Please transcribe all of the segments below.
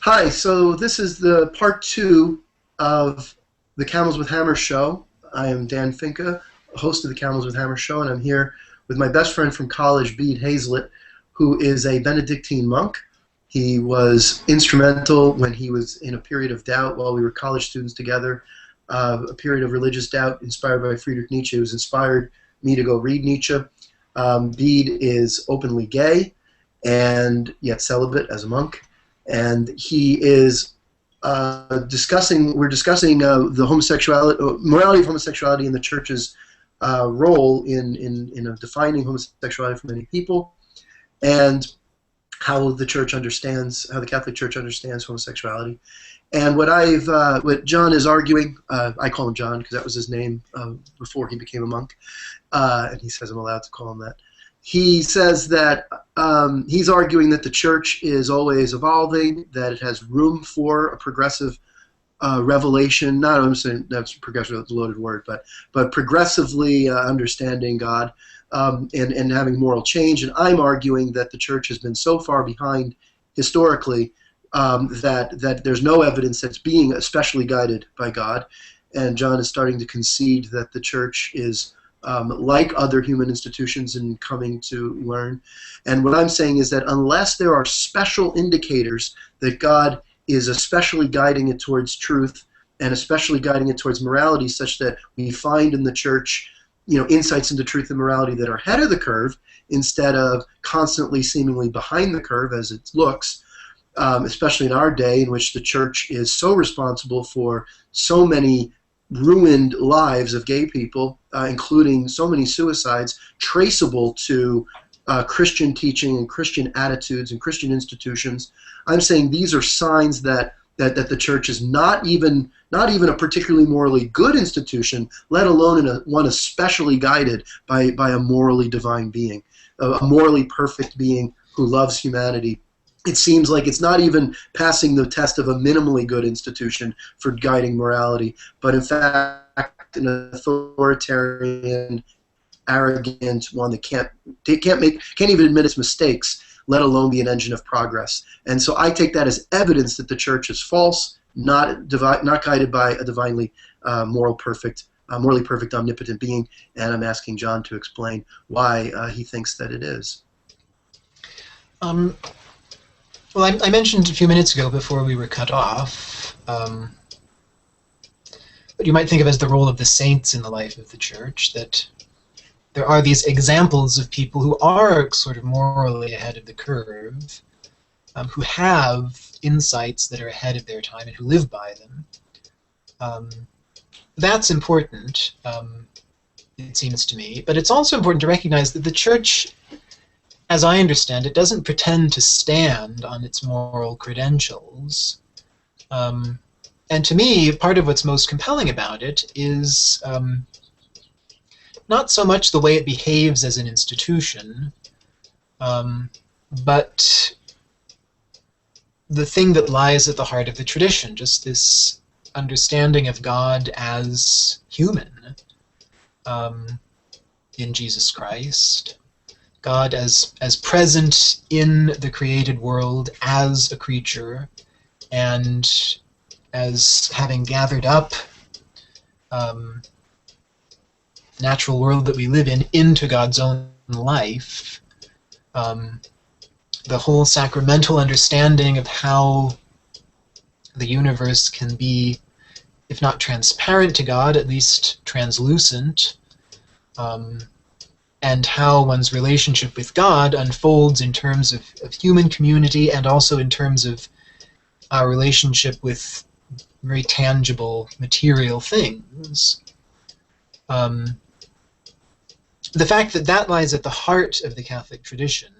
Hi, so this is the part two of the Camels with Hammers show. I am Dan Finca, host of the Camels with Hammers show, and I'm here with my best friend from college, Bede Hazlet, who is a Benedictine monk. He was instrumental when he was in a period of doubt while we were college students together, a period of religious doubt inspired by Friedrich Nietzsche, who's inspired me to go read Nietzsche. Bede is openly gay and yet celibate as a monk. And he is we're discussing the morality of homosexuality and the church's role in defining homosexuality for many people, and how the Catholic Church understands homosexuality. And what John is arguing, I call him John because that was his name before he became a monk, and he says I'm allowed to call him that. He says that he's arguing that the church is always evolving, that it has room for a progressive revelation. Not I'm saying that's progressive, that's a loaded word, but progressively understanding God and having moral change. And I'm arguing that the church has been so far behind historically that there's no evidence that's being especially guided by God. And John is starting to concede that the church is like other human institutions in coming to learn. And what I'm saying is that unless there are special indicators that God is especially guiding it towards truth and especially guiding it towards morality, such that we find in the church, insights into truth and morality that are ahead of the curve instead of constantly seemingly behind the curve as it looks, especially in our day in which the church is so responsible for so many ruined lives of gay people, including so many suicides, traceable to Christian teaching and Christian attitudes and Christian institutions. I'm saying these are signs that the church is not even a particularly morally good institution, let alone one especially guided by a morally divine being, a morally perfect being who loves humanity. It seems like it's not even passing the test of a minimally good institution for guiding morality, but in fact an authoritarian, arrogant one that can't even admit its mistakes, let alone be an engine of progress. And so I take that as evidence that the church is false, not guided by a divinely morally perfect, omnipotent being. And I'm asking John to explain why he thinks that it is. Well, I mentioned a few minutes ago before we were cut off what you might think of as the role of the saints in the life of the church, that there are these examples of people who are sort of morally ahead of the curve, who have insights that are ahead of their time and who live by them. That's important, it seems to me, but it's also important to recognize that the church, as I understand it, doesn't pretend to stand on its moral credentials. And to me, part of what's most compelling about it is not so much the way it behaves as an institution, but the thing that lies at the heart of the tradition, just this understanding of God as human in Jesus Christ. God as present in the created world as a creature, and as having gathered up natural world that we live in into God's own life. The whole sacramental understanding of how the universe can be, if not transparent to God, at least translucent, and how one's relationship with God unfolds in terms of human community and also in terms of our relationship with very tangible material things. The fact that that lies at the heart of the Catholic tradition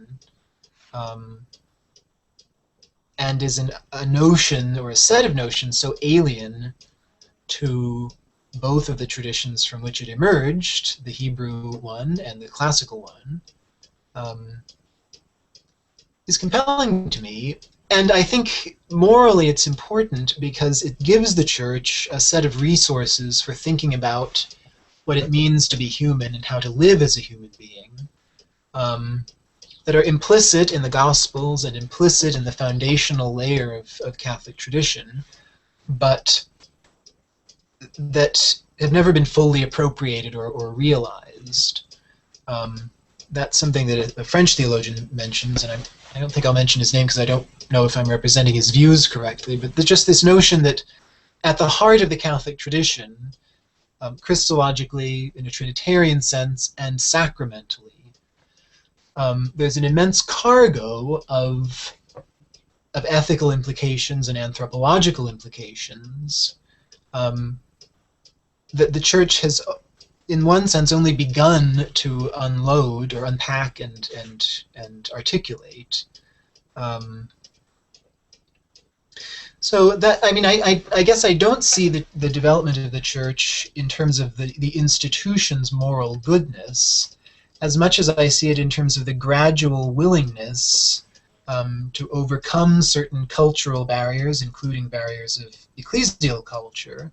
and is a notion or a set of notions so alien to both of the traditions from which it emerged, the Hebrew one and the classical one, is compelling to me. And I think morally it's important because it gives the church a set of resources for thinking about what it means to be human and how to live as a human being, that are implicit in the Gospels and implicit in the foundational layer of Catholic tradition, but that have never been fully appropriated or realized. That's something that a French theologian mentions, and I don't think I'll mention his name because I don't know if I'm representing his views correctly, but just this notion that at the heart of the Catholic tradition, Christologically, in a Trinitarian sense, and sacramentally, there's an immense cargo of ethical implications and anthropological implications that the Church has, in one sense, only begun to unload or unpack and articulate. So that, I mean, I guess I don't see the development of the Church in terms of the institution's moral goodness, as much as I see it in terms of the gradual willingness to overcome certain cultural barriers, including barriers of ecclesial culture,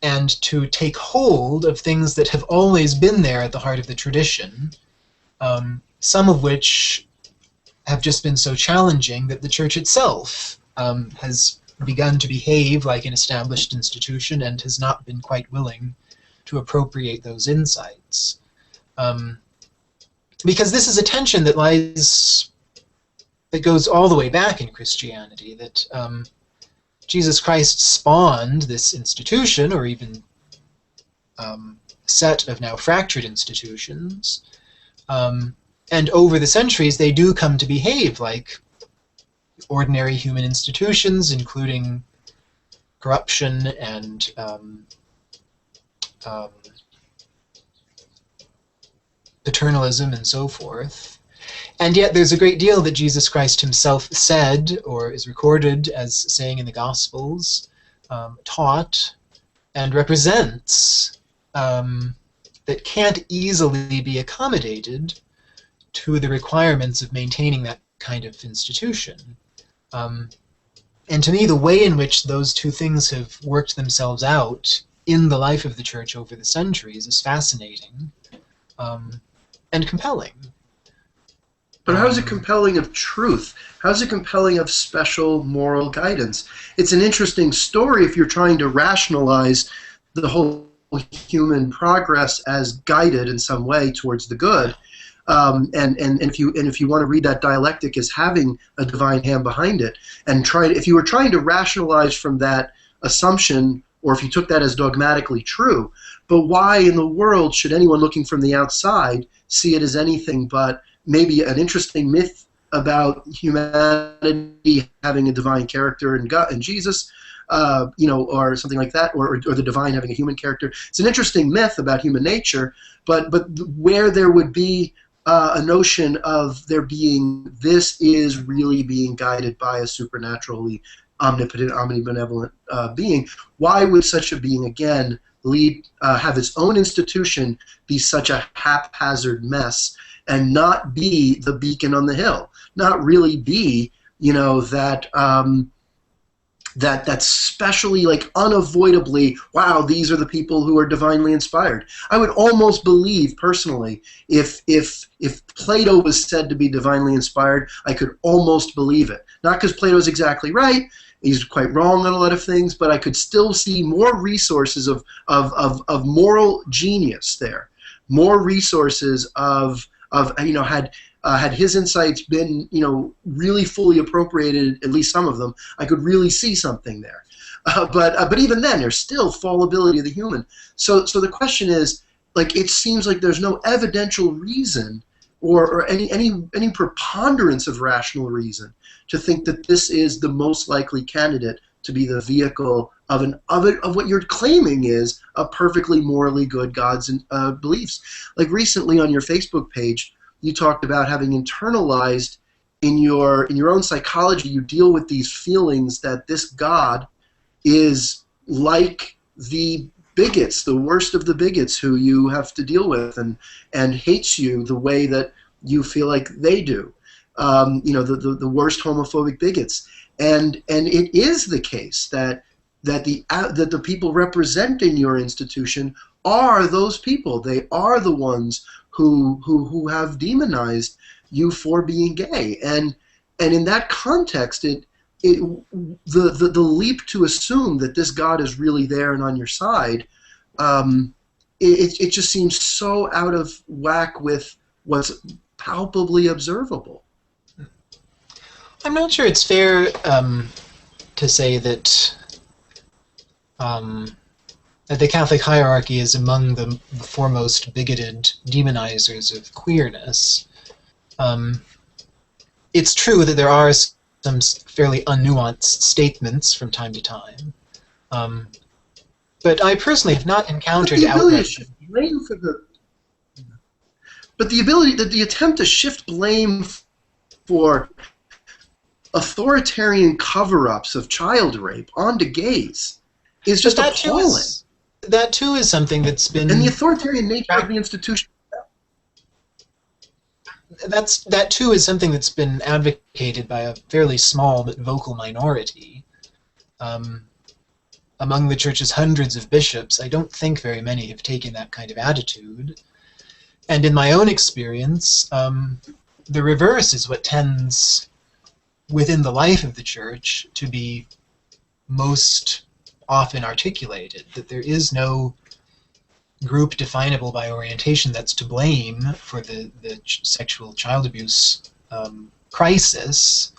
and to take hold of things that have always been there at the heart of the tradition, some of which have just been so challenging that the Church itself has begun to behave like an established institution and has not been quite willing to appropriate those insights. Because this is a tension that goes all the way back in Christianity, that Jesus Christ spawned this institution, or even set of now fractured institutions, and over the centuries they do come to behave like ordinary human institutions, including corruption and paternalism and so forth. And yet there's a great deal that Jesus Christ himself said, or is recorded as saying in the Gospels, taught, and represents, that can't easily be accommodated to the requirements of maintaining that kind of institution. And to me, the way in which those two things have worked themselves out in the life of the Church over the centuries is fascinating and compelling. But how is it compelling of truth? How is it compelling of special moral guidance? It's an interesting story if you're trying to rationalize the whole human progress as guided in some way towards the good. And if you want to read that dialectic as having a divine hand behind it, and if you were trying to rationalize from that assumption, or if you took that as dogmatically true, but why in the world should anyone looking from the outside see it as anything but maybe an interesting myth about humanity having a divine character in God and Jesus, or something like that, or the divine having a human character? It's an interesting myth about human nature, but where there would be a notion of there being, this is really being guided by a supernaturally omnipotent, omnibenevolent being. Why would such a being, again, have its own institution be such a haphazard mess and not be the beacon on the hill? Not really be, that's specially, like, unavoidably, wow, these are the people who are divinely inspired. I would almost believe, personally, if Plato was said to be divinely inspired, I could almost believe it. Not because Plato's exactly right, he's quite wrong on a lot of things, but I could still see more resources of moral genius there. More resources had his insights been, really fully appropriated, at least some of them, I could really see something there. But even then, there's still fallibility of the human. So the question is, like, it seems like there's no evidential reason or any preponderance of rational reason to think that this is the most likely candidate to be the vehicle of what you're claiming is a perfectly morally good God's beliefs. Like recently on your Facebook page, you talked about having internalized in your own psychology, you deal with these feelings that this God is like the bigots, the worst of the bigots who you have to deal with, and hates you the way that you feel like they do. The worst homophobic bigots. And it is the case that the people representing your institution are those people. They are the ones who have demonized you for being gay. And in that context, the leap to assume that this God is really there and on your side, it just seems so out of whack with what's palpably observable. I'm not sure it's fair to say that that the Catholic hierarchy is among the foremost bigoted demonizers of queerness. It's true that there are some fairly unnuanced statements from time to time, but I personally have not encountered outright. But the ability, the attempt to shift blame for authoritarian cover-ups of child rape onto gays is just appalling. That too is something that's been... And the authoritarian nature of the institution... That too is something that's been advocated by a fairly small but vocal minority. Among the Church's hundreds of bishops, I don't think very many have taken that kind of attitude. And in my own experience, the reverse is what tends, within the life of the Church, to be most often articulated, that there is no group definable by orientation that's to blame for the sexual child abuse crisis,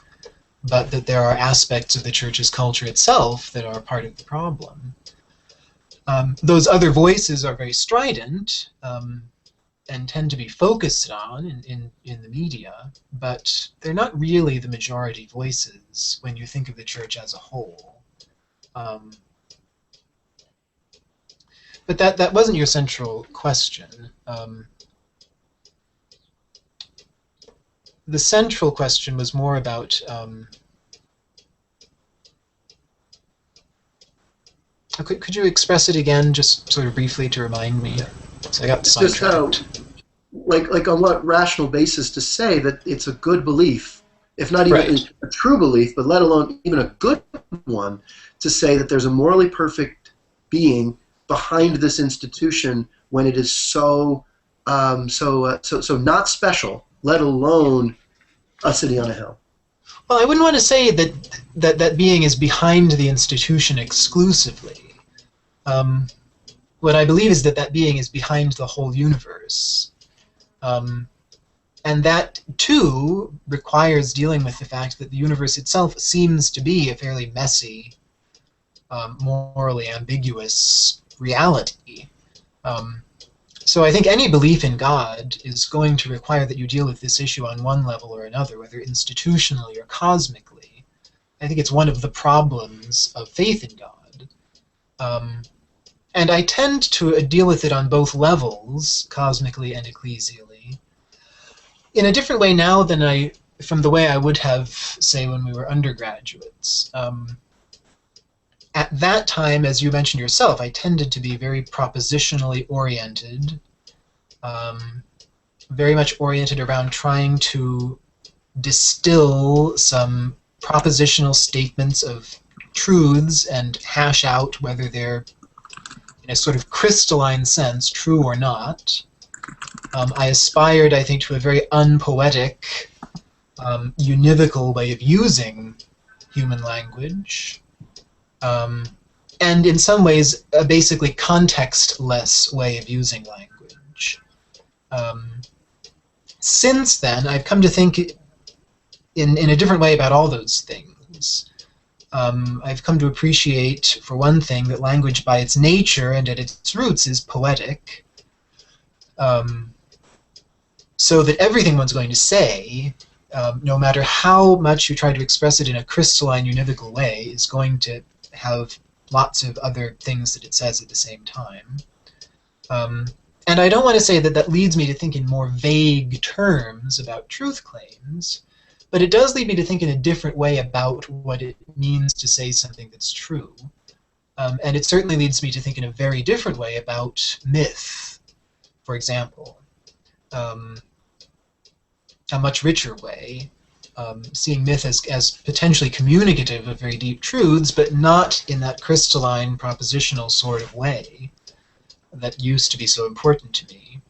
but that there are aspects of the Church's culture itself that are part of the problem. Those other voices are very strident and tend to be focused on in the media, but they're not really the majority voices when you think of the Church as a whole. But that wasn't your central question. The central question was more about could you express it again, just sort of briefly to remind me? So I got sidetracked. Like on what rational basis to say that it's a good belief, if not even a true belief, but let alone even a good one, to say that there's a morally perfect being behind this institution when it is so not special, let alone a city on a hill. Well, I wouldn't want to say that being is behind the institution exclusively. What I believe is that being is behind the whole universe. And that, too, requires dealing with the fact that the universe itself seems to be a fairly messy, morally ambiguous reality. So I think any belief in God is going to require that you deal with this issue on one level or another, whether institutionally or cosmically. I think it's one of the problems of faith in God. And I tend to deal with it on both levels, cosmically and ecclesially, in a different way now than from the way I would have, say, when we were undergraduates. At that time, as you mentioned yourself, I tended to be very propositionally oriented, very much oriented around trying to distill some propositional statements of truths and hash out whether they're, in a sort of crystalline sense, true or not. I aspired, I think, to a very unpoetic, univocal way of using human language. And in some ways, a basically context-less way of using language. Since then, I've come to think in a different way about all those things. I've come to appreciate, for one thing, that language by its nature and at its roots is poetic. So that everything one's going to say, no matter how much you try to express it in a crystalline, univocal way, is going to have lots of other things that it says at the same time. And I don't want to say that leads me to think in more vague terms about truth claims, but it does lead me to think in a different way about what it means to say something that's true. And it certainly leads me to think in a very different way about myth, for example. A much richer way, seeing myth as potentially communicative of very deep truths, but not in that crystalline, propositional sort of way. that used to be so important to me.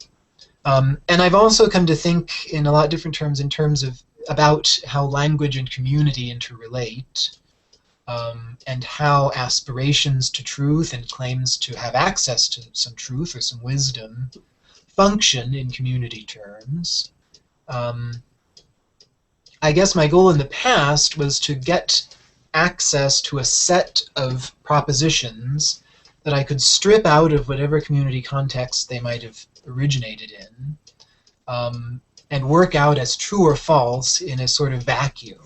And I've also come to think in a lot of different terms, in terms of about how language and community interrelate, and how aspirations to truth and claims to have access to some truth or some wisdom function in community terms. I guess my goal in the past was to get access to a set of propositions that I could strip out of whatever community context they might have originated in, and work out as true or false in a sort of vacuum.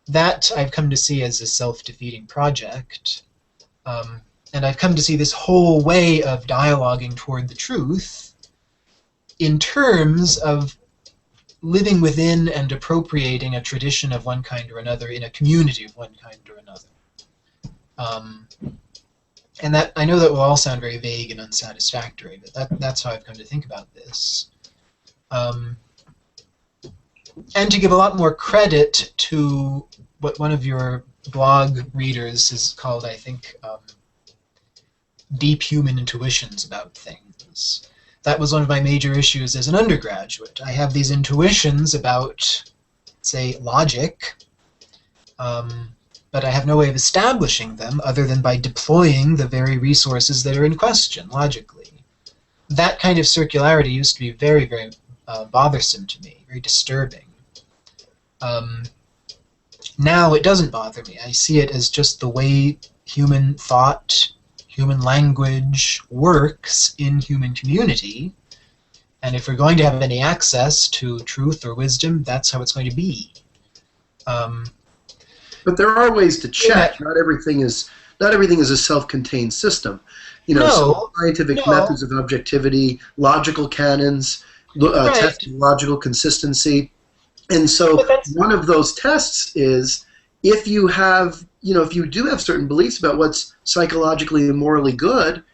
That I've come to see as a self-defeating project, and I've come to see this whole way of dialoguing toward the truth in terms of living within and appropriating a tradition of one kind or another in a community of one kind or another. And that, I know that will all sound very vague and unsatisfactory, but that's how I've come to think about this. And to give a lot more credit to what one of your blog readers has called, I think, deep human intuitions about things. That was one of my major issues as an undergraduate. I have these intuitions about, say, logic, but I have no way of establishing them other than by deploying the very resources that are in question, logically. That kind of circularity used to be very, very bothersome to me, very disturbing. Now it doesn't bother me. I see it as just the way human thought, human language works in human community, and if we're going to have any access to truth or wisdom, that's how it's going to be. But there are ways to check. Yeah. Not everything is a self-contained system. You know, No, scientific no. methods of objectivity, logical canons, Right. testing logical consistency. And so But that's, one of those tests is if you have, if you do have certain beliefs about what's psychologically and morally good,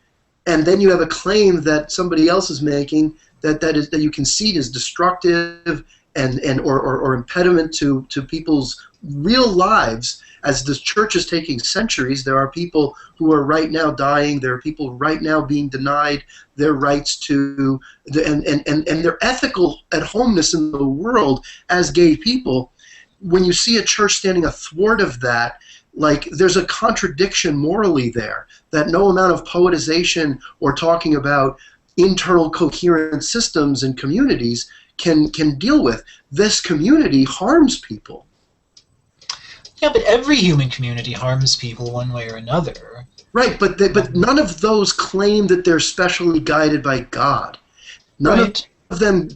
and then you have a claim that somebody else is making that you concede is destructive or impediment to people's real lives. As the church is taking centuries, there are people who are right now dying. There are people right now being denied their rights to and their ethical at homeness in the world as gay people. When you see a church standing athwart of that, like there's a contradiction morally there that no amount of poetization or talking about internal coherent systems and communities can deal with. This community harms people. yeah, but every human community harms people one way or another. Right, but none of those claim that they're specially guided by God. None Right. of them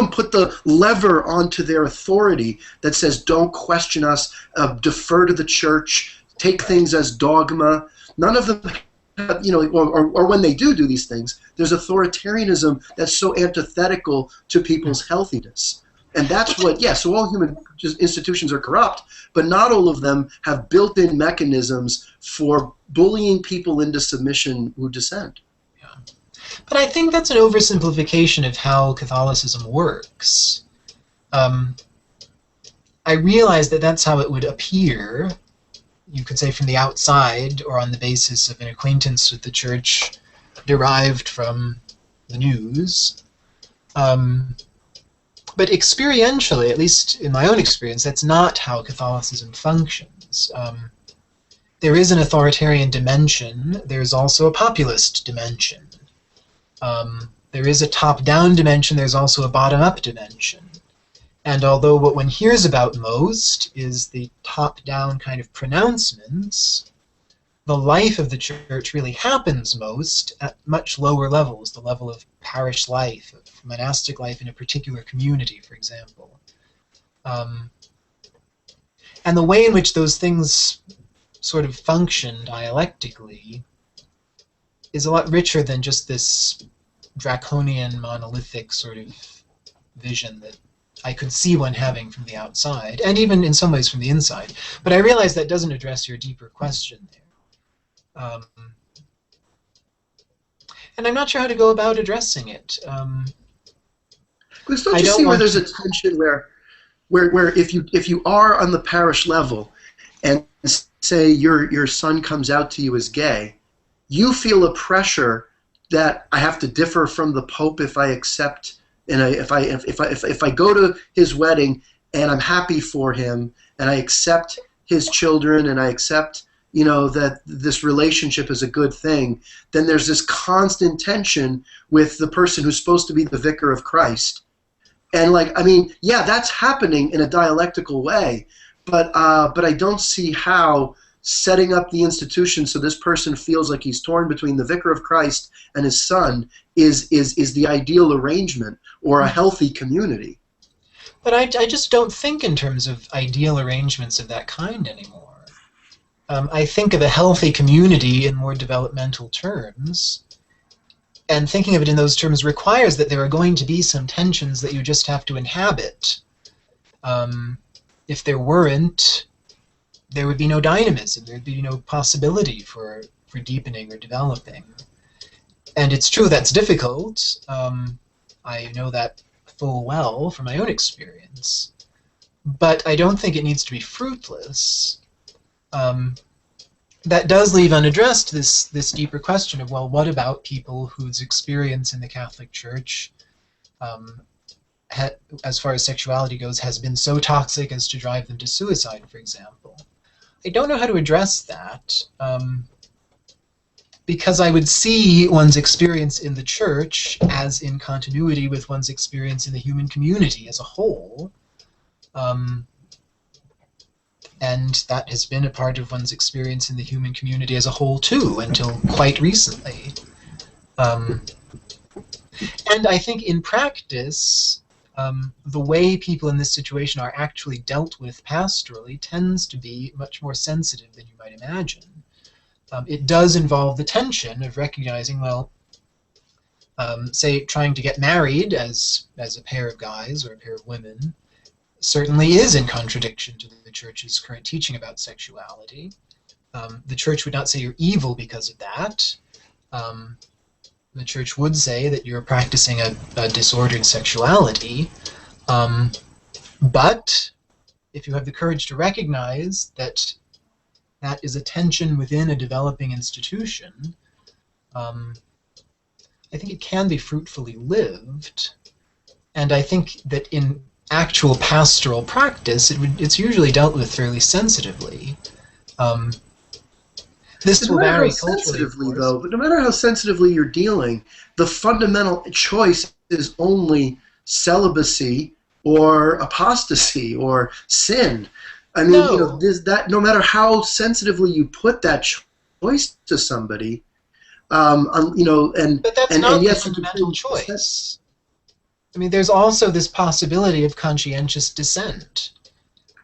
put the lever onto their authority that says don't question us, defer to the church, take things as dogma. None of them, or when they do these things, there's authoritarianism that's so antithetical to people's healthiness. And that's so all human institutions are corrupt, but not all of them have built-in mechanisms for bullying people into submission who dissent. But I think that's an oversimplification of how Catholicism works. I realize that that's how it would appear, you could say from the outside, or on the basis of an acquaintance with the Church derived from the news. But experientially, at least in my own experience, that's not how Catholicism functions. There is an authoritarian dimension. There's also a populist dimension. There is a top-down dimension. There's also a bottom-up dimension. And although what one hears about most is the top-down kind of pronouncements, the life of the church really happens most at much lower levels, the level of parish life, of monastic life in a particular community, for example. And the way in which those things sort of function dialectically is a lot richer than just this draconian, monolithic sort of vision that I could see one having from the outside, and even in some ways from the inside. But I realize that doesn't address your deeper question there. And I'm not sure how to go about addressing it. Because don't you see where there's a tension where if you are on the parish level and say your son comes out to you as gay, you feel a pressure that I have to differ from the Pope if I accept, and if I go to his wedding and I'm happy for him and I accept his children and I accept, that this relationship is a good thing, then there's this constant tension with the person who's supposed to be the vicar of Christ. And yeah, that's happening in a dialectical way, but I don't see how setting up the institution so this person feels like he's torn between the vicar of Christ and his son is the ideal arrangement or a healthy community. But I just don't think in terms of ideal arrangements of that kind anymore. I think of a healthy community in more developmental terms, and thinking of it in those terms requires that there are going to be some tensions that you just have to inhabit. If there weren't, there would be no dynamism, there would be no possibility for deepening or developing. And it's true that's difficult. I know that full well from my own experience. But I don't think it needs to be fruitless. That does leave unaddressed this deeper question of, well, what about people whose experience in the Catholic Church, as far as sexuality goes, has been so toxic as to drive them to suicide, for example? I don't know how to address that, because I would see one's experience in the Church as in continuity with one's experience in the human community as a whole. And that has been a part of one's experience in the human community as a whole, too, until quite recently. And I think in practice, the way people in this situation are actually dealt with pastorally tends to be much more sensitive than you might imagine. It does involve the tension of recognizing, well, say trying to get married as a pair of guys or a pair of women certainly is in contradiction to the Church's current teaching about sexuality. The Church would not say you're evil because of that. The Church would say that you're practicing a disordered sexuality. But if you have the courage to recognize that that is a tension within a developing institution, I think it can be fruitfully lived. And I think that in actual pastoral practice, it's usually dealt with fairly sensitively. This will vary culturally, though. But no matter how sensitively you're dealing, the fundamental choice is only celibacy or apostasy or sin. I mean, no. No matter how sensitively you put that choice to somebody, but that's not the fundamental choice. I mean, there's also this possibility of conscientious dissent.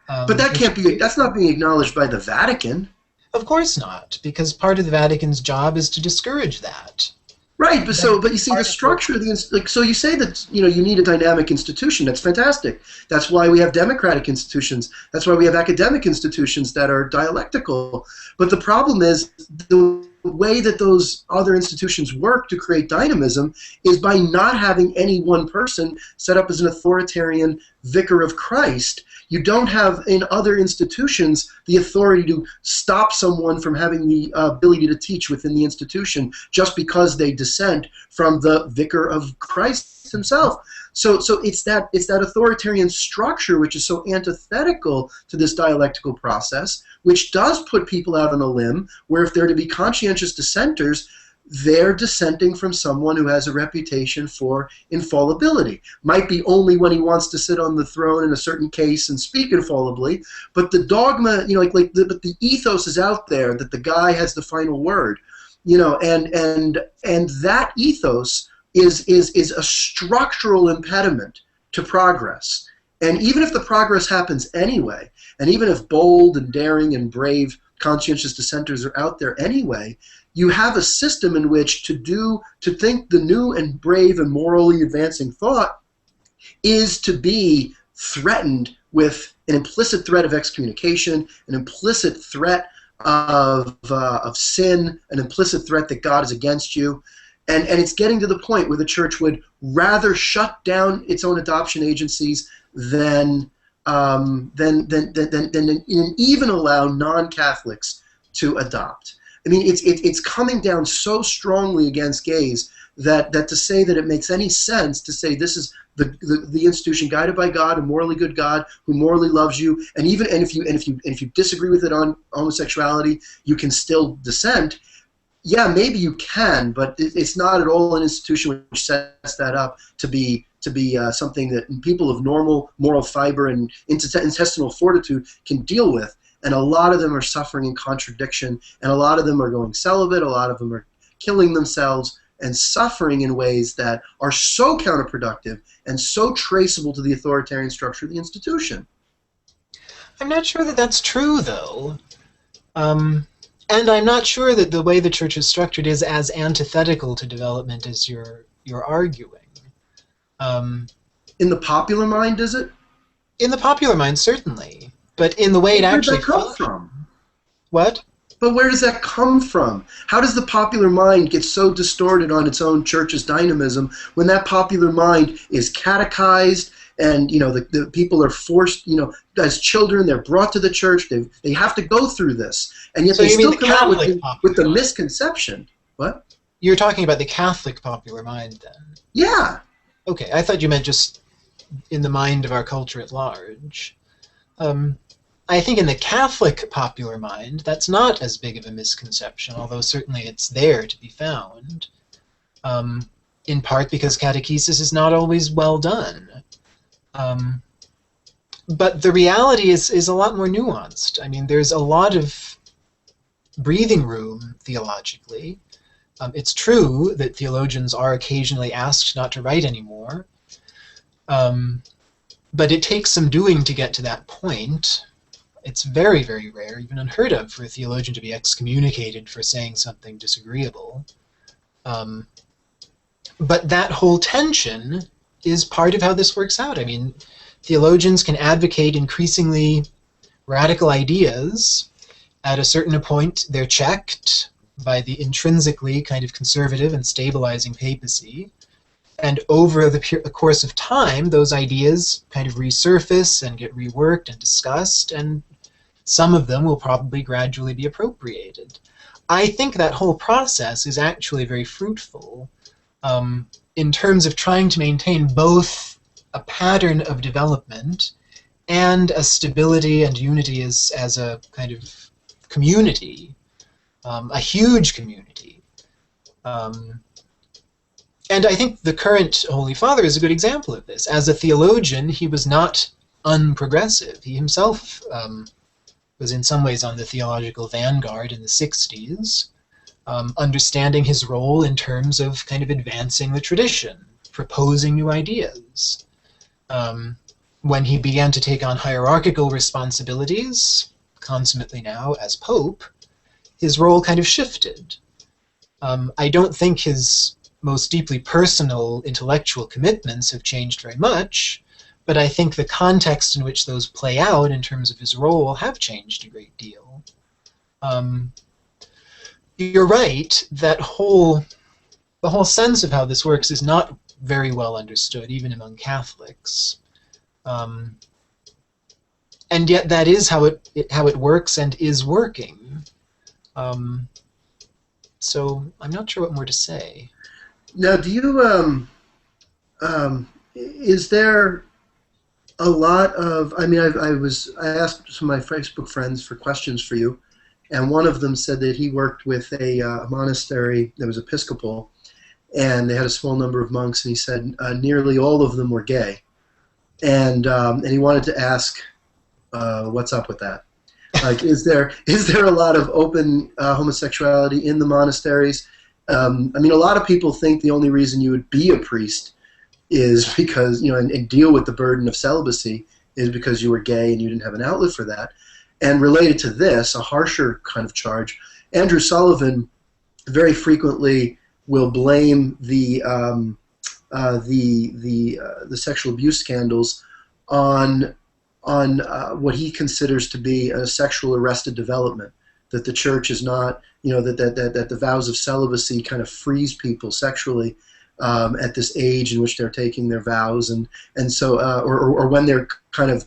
But that can't be. That's not being acknowledged by the Vatican. Of course not, because part of the Vatican's job is to discourage that. Right, but you see the structure of the so you say that you need a dynamic institution. That's fantastic. That's why we have democratic institutions. That's why we have academic institutions that are dialectical. But the problem is the way that those other institutions work to create dynamism is by not having any one person set up as an authoritarian vicar of Christ. You don't have in other institutions the authority to stop someone from having the ability to teach within the institution just because they dissent from the vicar of Christ himself. So it's that authoritarian structure which is so antithetical to this dialectical process, which does put people out on a limb where if they're to be conscientious dissenters, they're dissenting from someone who has a reputation for infallibility. Might be only when he wants to sit on the throne in a certain case and speak infallibly, but the dogma, but the ethos is out there that the guy has the final word, and that ethos is a structural impediment to progress. And even if the progress happens anyway, and even if bold and daring and brave conscientious dissenters are out there anyway, you have a system in which to think the new and brave and morally advancing thought is to be threatened with an implicit threat of excommunication, an implicit threat of sin, an implicit threat that God is against you. And it's getting to the point where the Church would rather shut down its own adoption agencies than even allow non-Catholics to adopt. I mean, it's coming down so strongly against gays that to say that it makes any sense to say this is the institution guided by God, a morally good God who morally loves you, and if you disagree with it on homosexuality, you can still dissent. Yeah, maybe you can, but it's not at all an institution which sets that up to be something that people of normal moral fiber and intestinal fortitude can deal with. And a lot of them are suffering in contradiction, and a lot of them are going celibate, a lot of them are killing themselves and suffering in ways that are so counterproductive and so traceable to the authoritarian structure of the institution. I'm not sure that that's true, though. And I'm not sure that the way the church is structured is as antithetical to development as you're arguing. In the popular mind, is it? In the popular mind, certainly. But in the way it actually come from? What? But where does that come from? How does the popular mind get so distorted on its own church's dynamism when that popular mind is catechized and the people are forced, as children, they're brought to the church, they have to go through this, and yet So they you mean still the come out Catholic with the mind? misconception. What? You're talking about the Catholic popular mind, then? Yeah. Okay, I thought you meant just in the mind of our culture at large. I think in the Catholic popular mind, that's not as big of a misconception, although certainly it's there to be found, in part because catechesis is not always well done. But the reality is a lot more nuanced. I mean, there's a lot of breathing room theologically. It's true that theologians are occasionally asked not to write anymore, but it takes some doing to get to that point. It's very, very rare, even unheard of, for a theologian to be excommunicated for saying something disagreeable. But that whole tension is part of how this works out. I mean, theologians can advocate increasingly radical ideas. At a certain point, they're checked by the intrinsically kind of conservative and stabilizing papacy. And over the course of time, those ideas kind of resurface and get reworked and discussed, and some of them will probably gradually be appropriated. I think that whole process is actually very fruitful in terms of trying to maintain both a pattern of development and a stability and unity as a kind of community, a huge community. And I think the current Holy Father is a good example of this. As a theologian, he was not unprogressive. He himself was in some ways on the theological vanguard in the 60s, understanding his role in terms of kind of advancing the tradition, proposing new ideas. When he began to take on hierarchical responsibilities, consummately now as Pope, his role kind of shifted. I don't think his most deeply personal intellectual commitments have changed very much, but I think the context in which those play out in terms of his role have changed a great deal. You're right, the whole sense of how this works is not very well understood, even among Catholics. And yet that is how it works and is working. So I'm not sure what more to say. Now, do you is there a lot of? I mean, I asked some of my Facebook friends for questions for you, and one of them said that he worked with a monastery that was Episcopal, and they had a small number of monks, and he said nearly all of them were gay, and he wanted to ask what's up with that. Like, is there a lot of open homosexuality in the monasteries? I mean, a lot of people think the only reason you would be a priest is because, and deal with the burden of celibacy is because you were gay and you didn't have an outlet for that. And related to this, a harsher kind of charge, Andrew Sullivan very frequently will blame the sexual abuse scandals on what he considers to be a sexual arrested development, that the church is not, that the vows of celibacy kind of freeze people sexually at this age in which they're taking their vows, and so or when they're kind of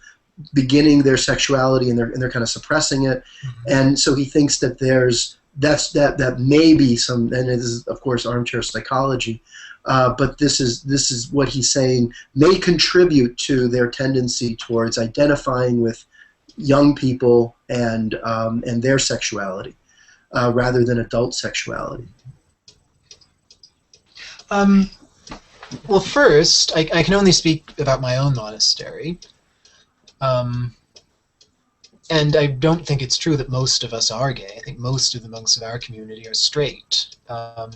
beginning their sexuality and they're kind of suppressing it, and so he thinks that there's that may be some, and it is of course armchair psychology, but this is what he's saying may contribute to their tendency towards identifying with young people and their sexuality rather than adult sexuality. Well, first, I can only speak about my own monastery. And I don't think it's true that most of us are gay. I think most of the monks of our community are straight. I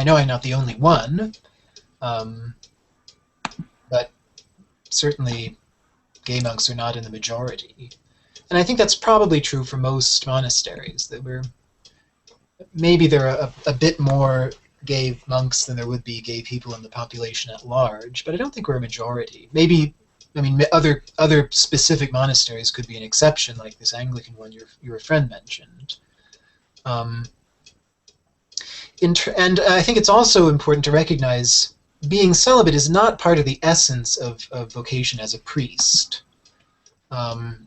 know I'm not the only one, but certainly gay monks are not in the majority. And I think that's probably true for most monasteries, that maybe there are a bit more gay monks than there would be gay people in the population at large, but I don't think we're a majority. Maybe, I mean, other specific monasteries could be an exception, like this Anglican one your friend mentioned. And I think it's also important to recognize being celibate is not part of the essence of vocation as a priest.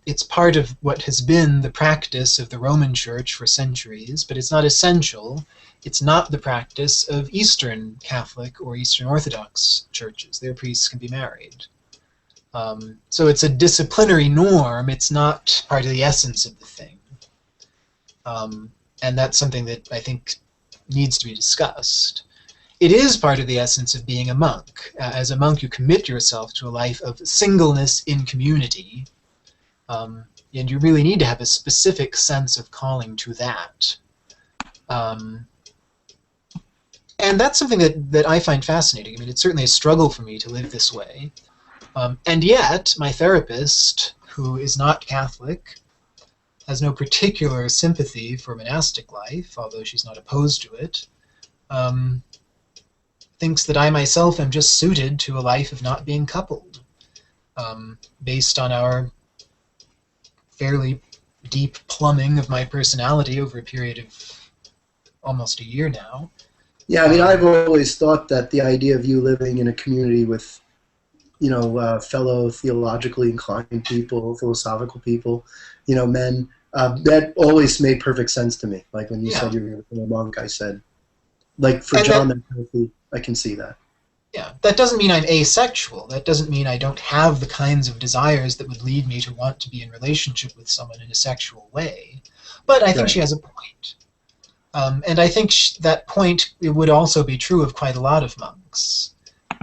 It's part of what has been the practice of the Roman Church for centuries, but it's not essential. It's not the practice of Eastern Catholic or Eastern Orthodox churches. Their priests can be married. So it's a disciplinary norm. It's not part of the essence of the thing. And that's something that I think needs to be discussed. It is part of the essence of being a monk. As a monk, you commit yourself to a life of singleness in community, and you really need to have a specific sense of calling to that. And that's something that I find fascinating. I mean, it's certainly a struggle for me to live this way. And yet, my therapist, who is not Catholic, has no particular sympathy for monastic life, although she's not opposed to it, thinks that I myself am just suited to a life of not being coupled, based on our fairly deep plumbing of my personality over a period of almost a year now. Yeah, I mean, I've always thought that the idea of you living in a community with, fellow theologically inclined people, philosophical people, men, that always made perfect sense to me. Like when you said you were going to become a monk, I said, like for John, I can see that. Yeah, that doesn't mean I'm asexual. That doesn't mean I don't have the kinds of desires that would lead me to want to be in relationship with someone in a sexual way. But I think she has a point. And I think that point would also be true of quite a lot of monks.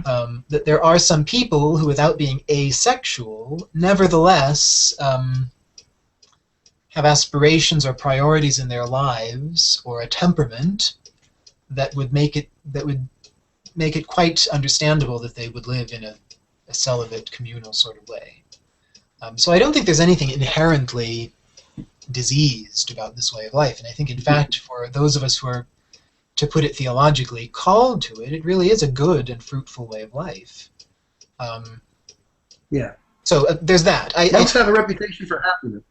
That there are some people who, without being asexual, nevertheless have aspirations or priorities in their lives, or a temperament that would make it quite understandable that they would live in a celibate, communal sort of way. So I don't think there's anything inherently diseased about this way of life, and I think, in fact, for those of us who are, to put it theologically, called to it, it really is a good and fruitful way of life. Yeah. So there's that. Monks have a reputation for happiness.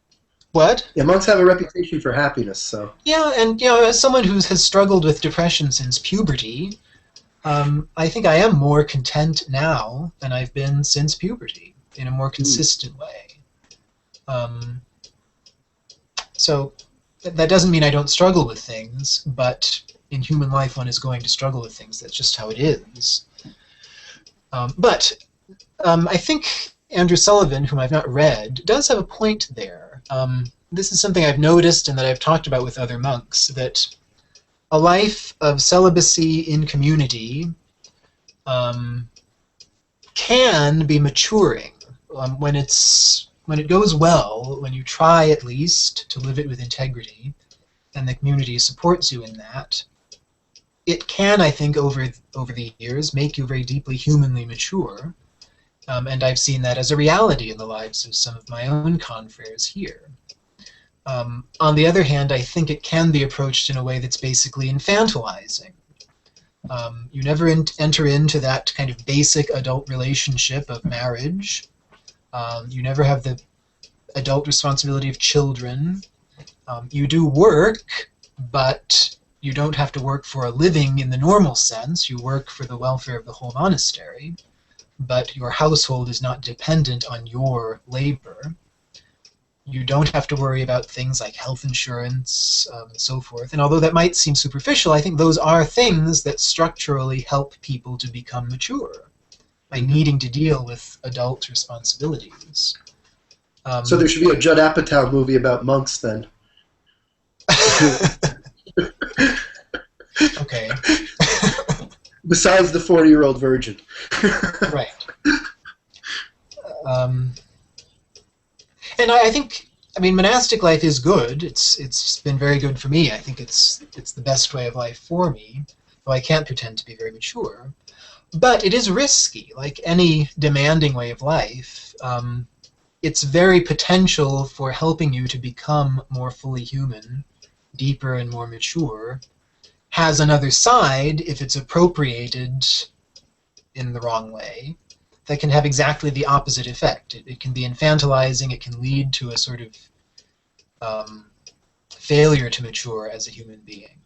What? Yeah, monks have a reputation for happiness. So. Yeah, and as someone who has struggled with depression since puberty, I think I am more content now than I've been since puberty, in a more consistent way. So that doesn't mean I don't struggle with things, but in human life one is going to struggle with things. That's just how it is. But I think Andrew Sullivan, whom I've not read, does have a point there. This is something I've noticed and that I've talked about with other monks, that a life of celibacy in community can be maturing when it goes well, when you try at least to live it with integrity, and the community supports you in that. It can, I think, over the years, make you very deeply humanly mature, and I've seen that as a reality in the lives of some of my own confreres here. On the other hand, I think it can be approached in a way that's basically infantilizing. You never enter into that kind of basic adult relationship of marriage. You never have the adult responsibility of children. You do work, but you don't have to work for a living in the normal sense. You work for the welfare of the whole monastery, but your household is not dependent on your labor. You don't have to worry about things like health insurance and so forth. And although that might seem superficial, I think those are things that structurally help people to become mature by needing to deal with adult responsibilities. So there should be a Judd Apatow movie about monks then. Okay. Besides the 40-year-old virgin. Right. And I think, I mean, monastic life is good. It's been very good for me. I think it's the best way of life for me, though I can't pretend to be very mature. But it is risky, like any demanding way of life. It's very potential for helping you to become more fully human, deeper and more mature. Has another side if it's appropriated in the wrong way that can have exactly the opposite effect. It can be infantilizing. It can lead to a sort of failure to mature as a human being.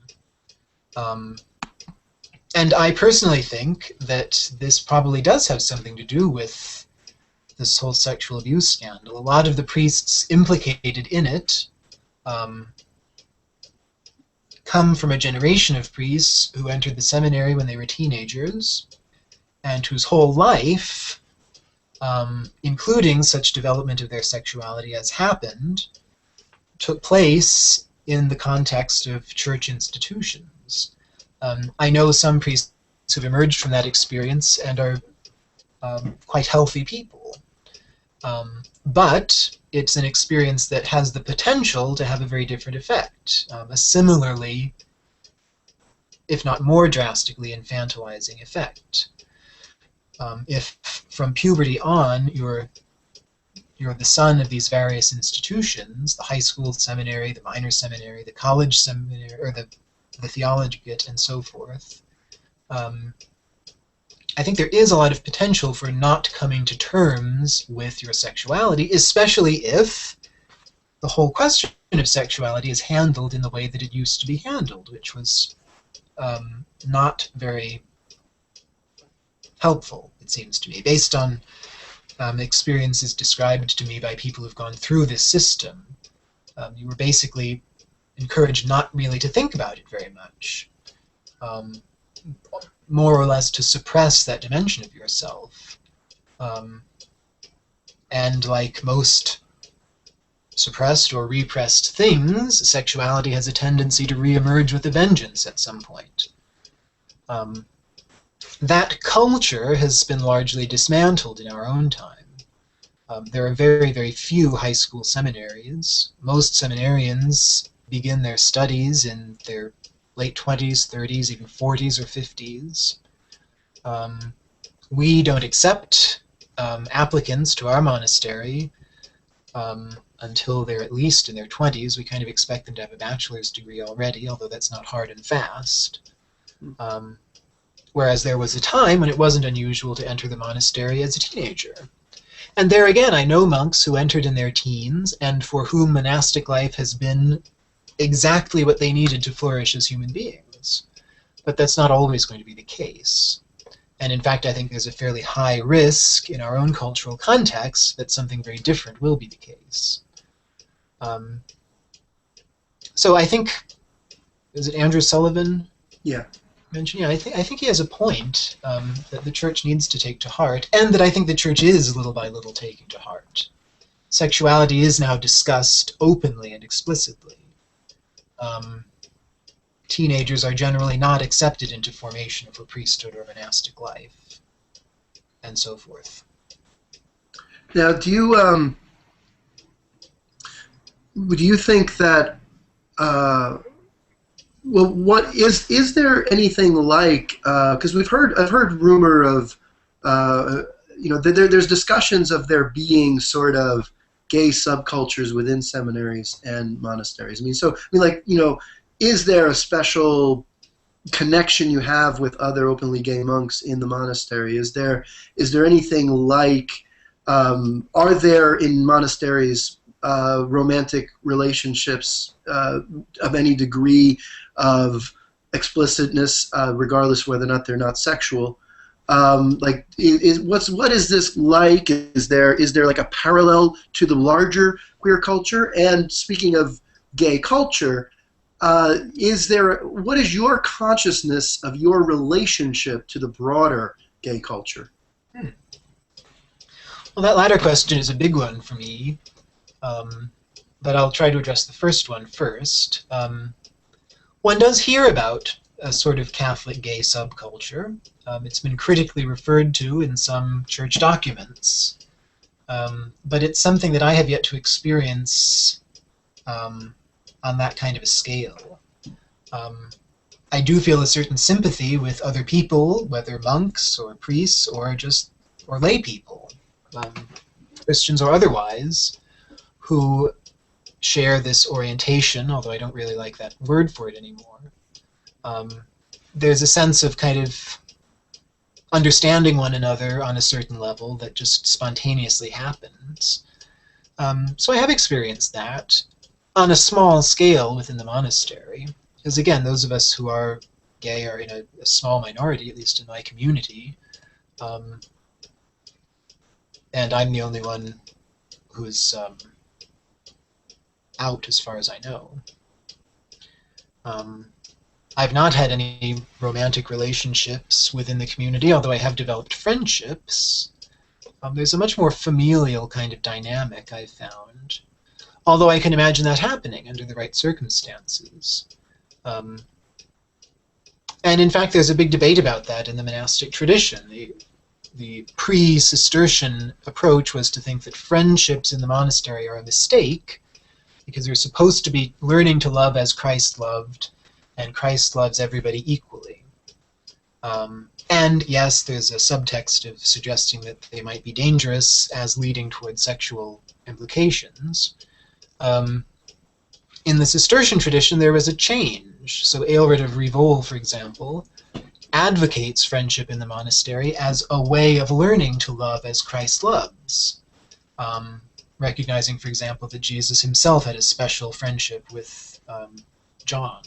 And I personally think that this probably does have something to do with this whole sexual abuse scandal. A lot of the priests implicated in it come from a generation of priests who entered the seminary when they were teenagers, and whose whole life, including such development of their sexuality as happened, took place in the context of church institutions. I know some priests who've emerged from that experience and are quite healthy people. But it's an experience that has the potential to have a very different effect, a similarly, if not more drastically, infantilizing effect. If from puberty on you're the son of these various institutions, the high school seminary, the minor seminary, the college seminary, or the theologiate, and so forth, I think there is a lot of potential for not coming to terms with your sexuality, especially if the whole question of sexuality is handled in the way that it used to be handled, which was not very helpful, it seems to me, based on experiences described to me by people who've gone through this system. You were basically encouraged not really to think about it very much, more or less to suppress that dimension of yourself. And like most suppressed or repressed things, sexuality has a tendency to reemerge with a vengeance at some point. That culture has been largely dismantled in our own time. There are very, very few high school seminaries. Most seminarians begin their studies in their late 20s, 30s, even 40s or 50s. We don't accept applicants to our monastery until they're at least in their 20s. We kind of expect them to have a bachelor's degree already, although that's not hard and fast. Whereas there was a time when it wasn't unusual to enter the monastery as a teenager. And there again, I know monks who entered in their teens and for whom monastic life has been exactly what they needed to flourish as human beings. But that's not always going to be the case. And in fact, I think there's a fairly high risk in our own cultural context that something very different will be the case. So I think, is it Andrew Sullivan? Yeah. Mentioned? Yeah, I think he has a point that the church needs to take to heart, and that I think the church is little by little taking to heart. Sexuality is now discussed openly and explicitly. Teenagers are generally not accepted into formation for priesthood or monastic life, and so forth. Now, do you think that well, what is there anything like? Because I've heard rumor of, there's discussions of there being sort of gay subcultures within seminaries and monasteries. Is there a special connection you have with other openly gay monks in the monastery? Is there anything like? Are there in monasteries romantic relationships of any degree of explicitness, regardless whether or not they're not sexual? Like, what is this like? Is there like a parallel to the larger queer culture? And speaking of gay culture, what is your consciousness of your relationship to the broader gay culture? Hmm. Well, that latter question is a big one for me, but I'll try to address the first one first. One does hear about a sort of Catholic gay subculture. It's been critically referred to in some church documents, but it's something that I have yet to experience on that kind of a scale. I do feel a certain sympathy with other people, whether monks or priests or lay people, Christians or otherwise, who share this orientation, although I don't really like that word for it anymore. There's a sense of kind of understanding one another on a certain level that just spontaneously happens. So I have experienced that on a small scale within the monastery, because again, those of us who are gay are in a small minority, at least in my community, and I'm the only one who's out as far as I know. I've not had any romantic relationships within the community, although I have developed friendships. There's a much more familial kind of dynamic, I've found, although I can imagine that happening under the right circumstances. And in fact, there's a big debate about that in the monastic tradition. The pre-Cistercian approach was to think that friendships in the monastery are a mistake, because you're supposed to be learning to love as Christ loved, and Christ loves everybody equally. And yes, there's a subtext of suggesting that they might be dangerous as leading towards sexual implications. In the Cistercian tradition, there was a change. So Aelred of Rivol, for example, advocates friendship in the monastery as a way of learning to love as Christ loves, recognizing, for example, that Jesus himself had a special friendship with John,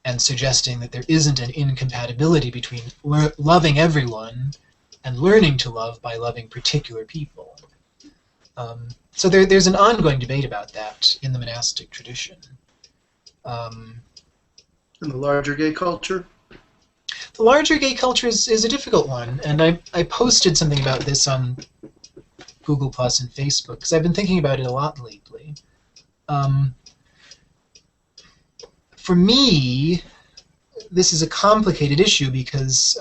and suggesting that there isn't an incompatibility between loving everyone and learning to love by loving particular people. So there's an ongoing debate about that in the monastic tradition. In the larger gay culture? The larger gay culture is a difficult one, and I posted something about this on Google Plus and Facebook, because I've been thinking about it a lot lately. For me, this is a complicated issue because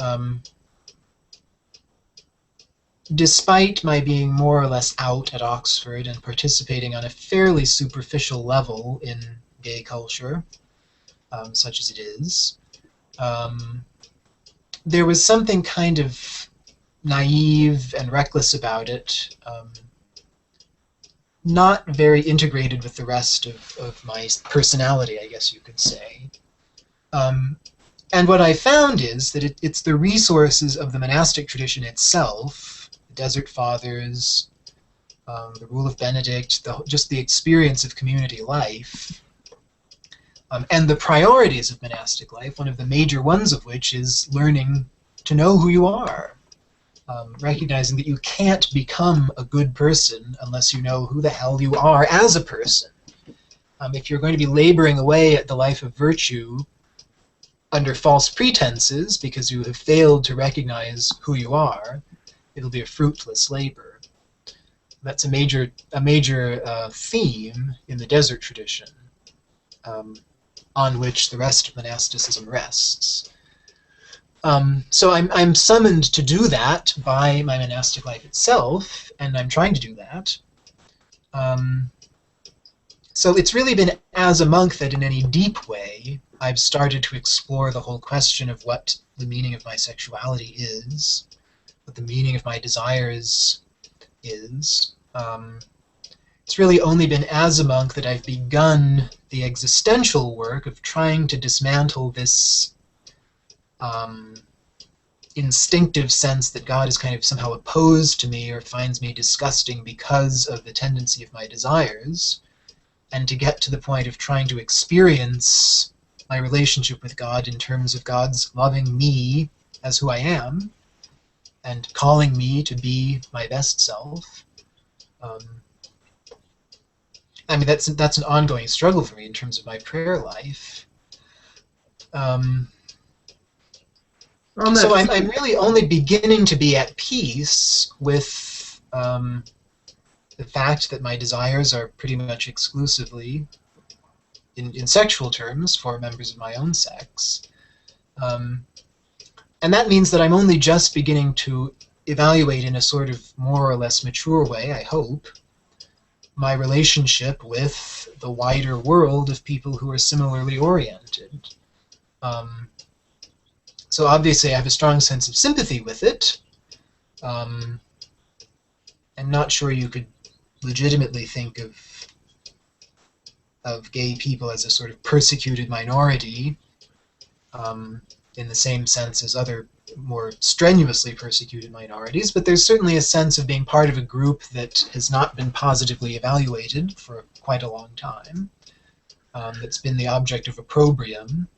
despite my being more or less out at Oxford and participating on a fairly superficial level in gay culture, such as it is, there was something kind of naive and reckless about it, not very integrated with the rest of my personality, I guess you could say. And what I found is that it's the resources of the monastic tradition itself, the Desert Fathers, the Rule of Benedict, just the experience of community life, and the priorities of monastic life, one of the major ones of which is learning to know who you are, recognizing that you can't become a good person unless you know who the hell you are as a person. If you're going to be laboring away at the life of virtue under false pretenses because you have failed to recognize who you are, it'll be a fruitless labor. That's a major theme in the desert tradition, on which the rest of monasticism rests. So I'm summoned to do that by my monastic life itself, and I'm trying to do that. So it's really been as a monk that in any deep way I've started to explore the whole question of what the meaning of my sexuality is, what the meaning of my desires is. It's really only been as a monk that I've begun the existential work of trying to dismantle this instinctive sense that God is kind of somehow opposed to me or finds me disgusting because of the tendency of my desires, and to get to the point of trying to experience my relationship with God in terms of God's loving me as who I am and calling me to be my best self. I mean, that's an ongoing struggle for me in terms of my prayer life. So I'm really only beginning to be at peace with the fact that my desires are pretty much exclusively, in sexual terms, for members of my own sex. And that means that I'm only just beginning to evaluate in a sort of more or less mature way, I hope, my relationship with the wider world of people who are similarly oriented. So obviously I have a strong sense of sympathy with it. I'm not sure you could legitimately think of gay people as a sort of persecuted minority, in the same sense as other more strenuously persecuted minorities, but there's certainly a sense of being part of a group that has not been positively evaluated for quite a long time, that's been the object of opprobrium,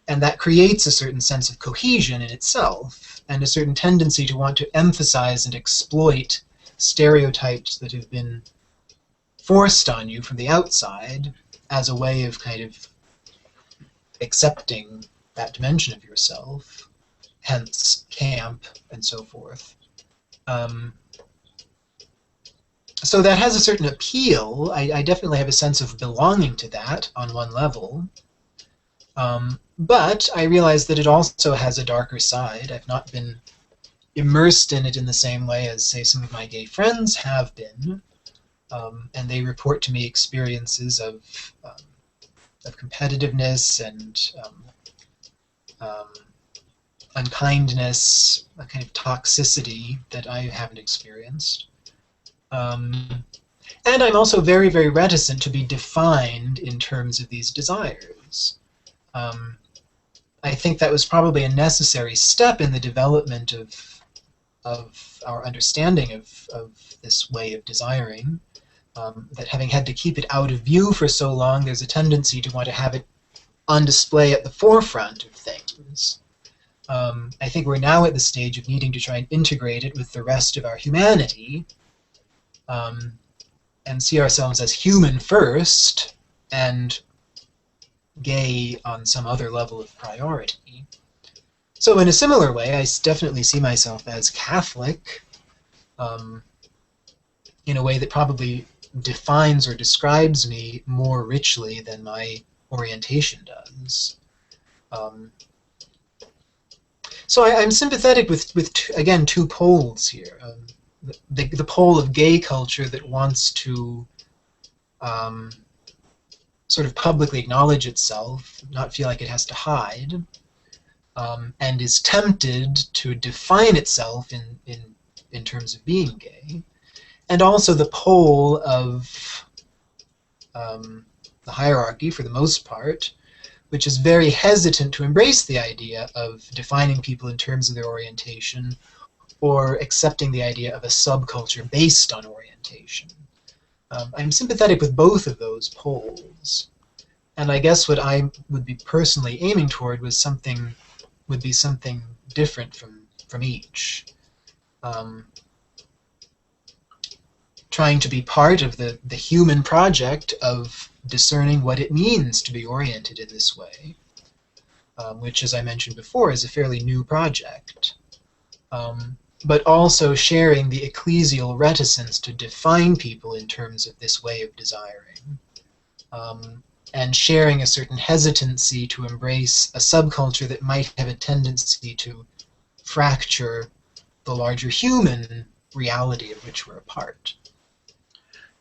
and that creates a certain sense of cohesion in itself, and a certain tendency to want to emphasize and exploit stereotypes that have been forced on you from the outside as a way of kind of accepting that dimension of yourself, hence camp and so forth. So that has a certain appeal. I definitely have a sense of belonging to that on one level. But I realize that it also has a darker side. I've not been immersed in it in the same way as, say, some of my gay friends have been. And they report to me experiences of competitiveness and unkindness, a kind of toxicity that I haven't experienced. And I'm also very, very reticent to be defined in terms of these desires. I think that was probably a necessary step in the development of our understanding of this way of desiring, that having had to keep it out of view for so long, there's a tendency to want to have it on display at the forefront of things. I think we're now at the stage of needing to try and integrate it with the rest of our humanity, and see ourselves as human first, and gay on some other level of priority. So in a similar way, I definitely see myself as Catholic, in a way that probably defines or describes me more richly than my orientation does. So I'm sympathetic with again, two poles here. The pole of gay culture that wants to sort of publicly acknowledge itself, not feel like it has to hide, and is tempted to define itself in terms of being gay. And also the pole of the hierarchy, for the most part, which is very hesitant to embrace the idea of defining people in terms of their orientation, or accepting the idea of a subculture based on orientation. I'm sympathetic with both of those poles, and I guess what I would be personally aiming toward would be something different from each. Trying to be part of the human project of discerning what it means to be oriented in this way, which, as I mentioned before, is a fairly new project. But also sharing the ecclesial reticence to define people in terms of this way of desiring, and sharing a certain hesitancy to embrace a subculture that might have a tendency to fracture the larger human reality of which we're a part.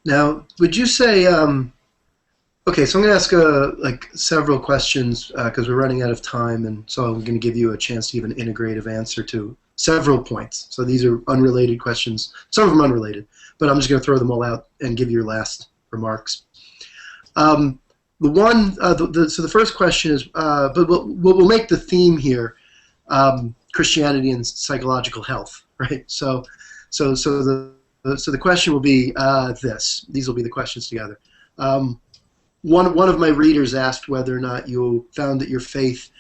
Now, would you say, okay, so I'm going to ask several questions because we're running out of time, and so I'm going to give you a chance to give an integrative answer to several points. So these are unrelated questions, some of them unrelated, but I'm just going to throw them all out and give your last remarks. So the first question is, but we'll make the theme here Christianity and psychological health, right? So the question will be this. These will be the questions together. One of my readers asked whether or not you found that your faith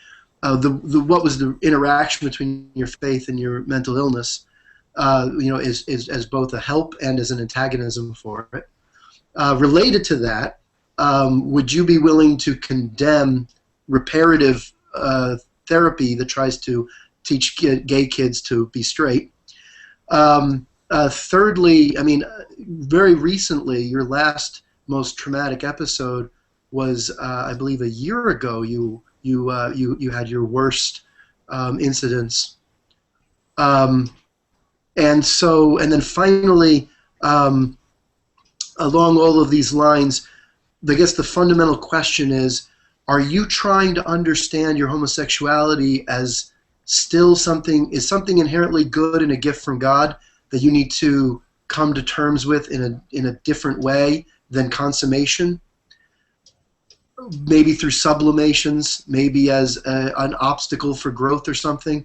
what was the interaction between your faith and your mental illness, is as both a help and as an antagonism for it. Related to that, would you be willing to condemn reparative therapy that tries to teach gay kids to be straight? Thirdly, I mean, very recently, your last most traumatic episode was, I believe, a year ago. You had your worst incidents, and then finally, along all of these lines, I guess the fundamental question is: are you trying to understand your homosexuality as still something inherently good and a gift from God that you need to come to terms with in a different way than consummation? Maybe through sublimations, maybe as an obstacle for growth or something?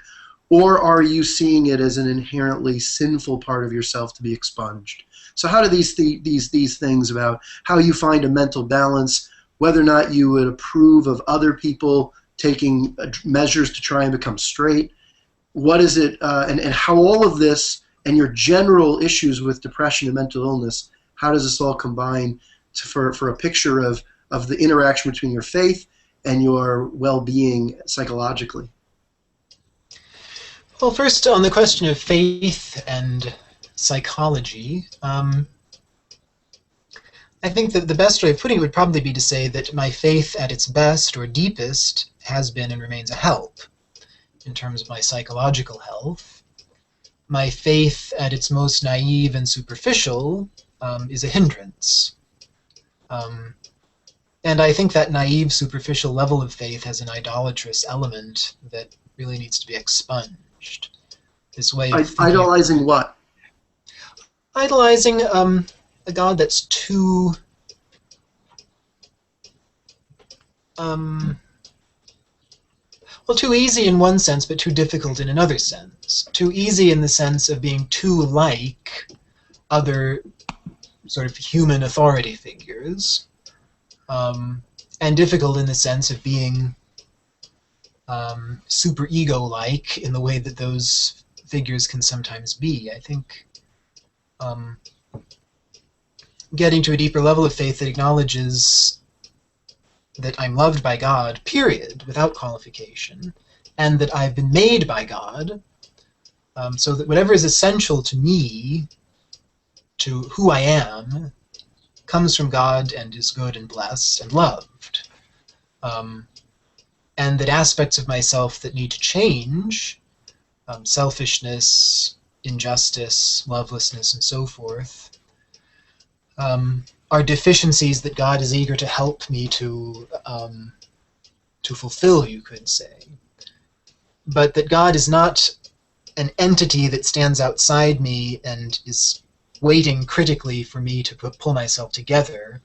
Or are you seeing it as an inherently sinful part of yourself to be expunged? So how do these things about how you find a mental balance, whether or not you would approve of other people taking measures to try and become straight, what is it, and how all of this and your general issues with depression and mental illness, how does this all combine for a picture of the interaction between your faith and your well-being psychologically? Well, first, on the question of faith and psychology, I think that the best way of putting it would probably be to say that my faith at its best or deepest has been and remains a help in terms of my psychological health. My faith at its most naive and superficial is a hindrance. And I think that naive, superficial level of faith has an idolatrous element that really needs to be expunged. This way of idolizing what? Idolizing a God that's too too easy in one sense, but too difficult in another sense. Too easy in the sense of being too like other sort of human authority figures, and difficult in the sense of being super ego-like in the way that those figures can sometimes be. I think getting to a deeper level of faith that acknowledges that I'm loved by God, period, without qualification, and that I've been made by God, so that whatever is essential to me, to who I am, comes from God and is good and blessed and loved. And that aspects of myself that need to change, selfishness, injustice, lovelessness, and so forth, are deficiencies that God is eager to help me to fulfill, you could say. But that God is not an entity that stands outside me and is waiting critically for me to pull myself together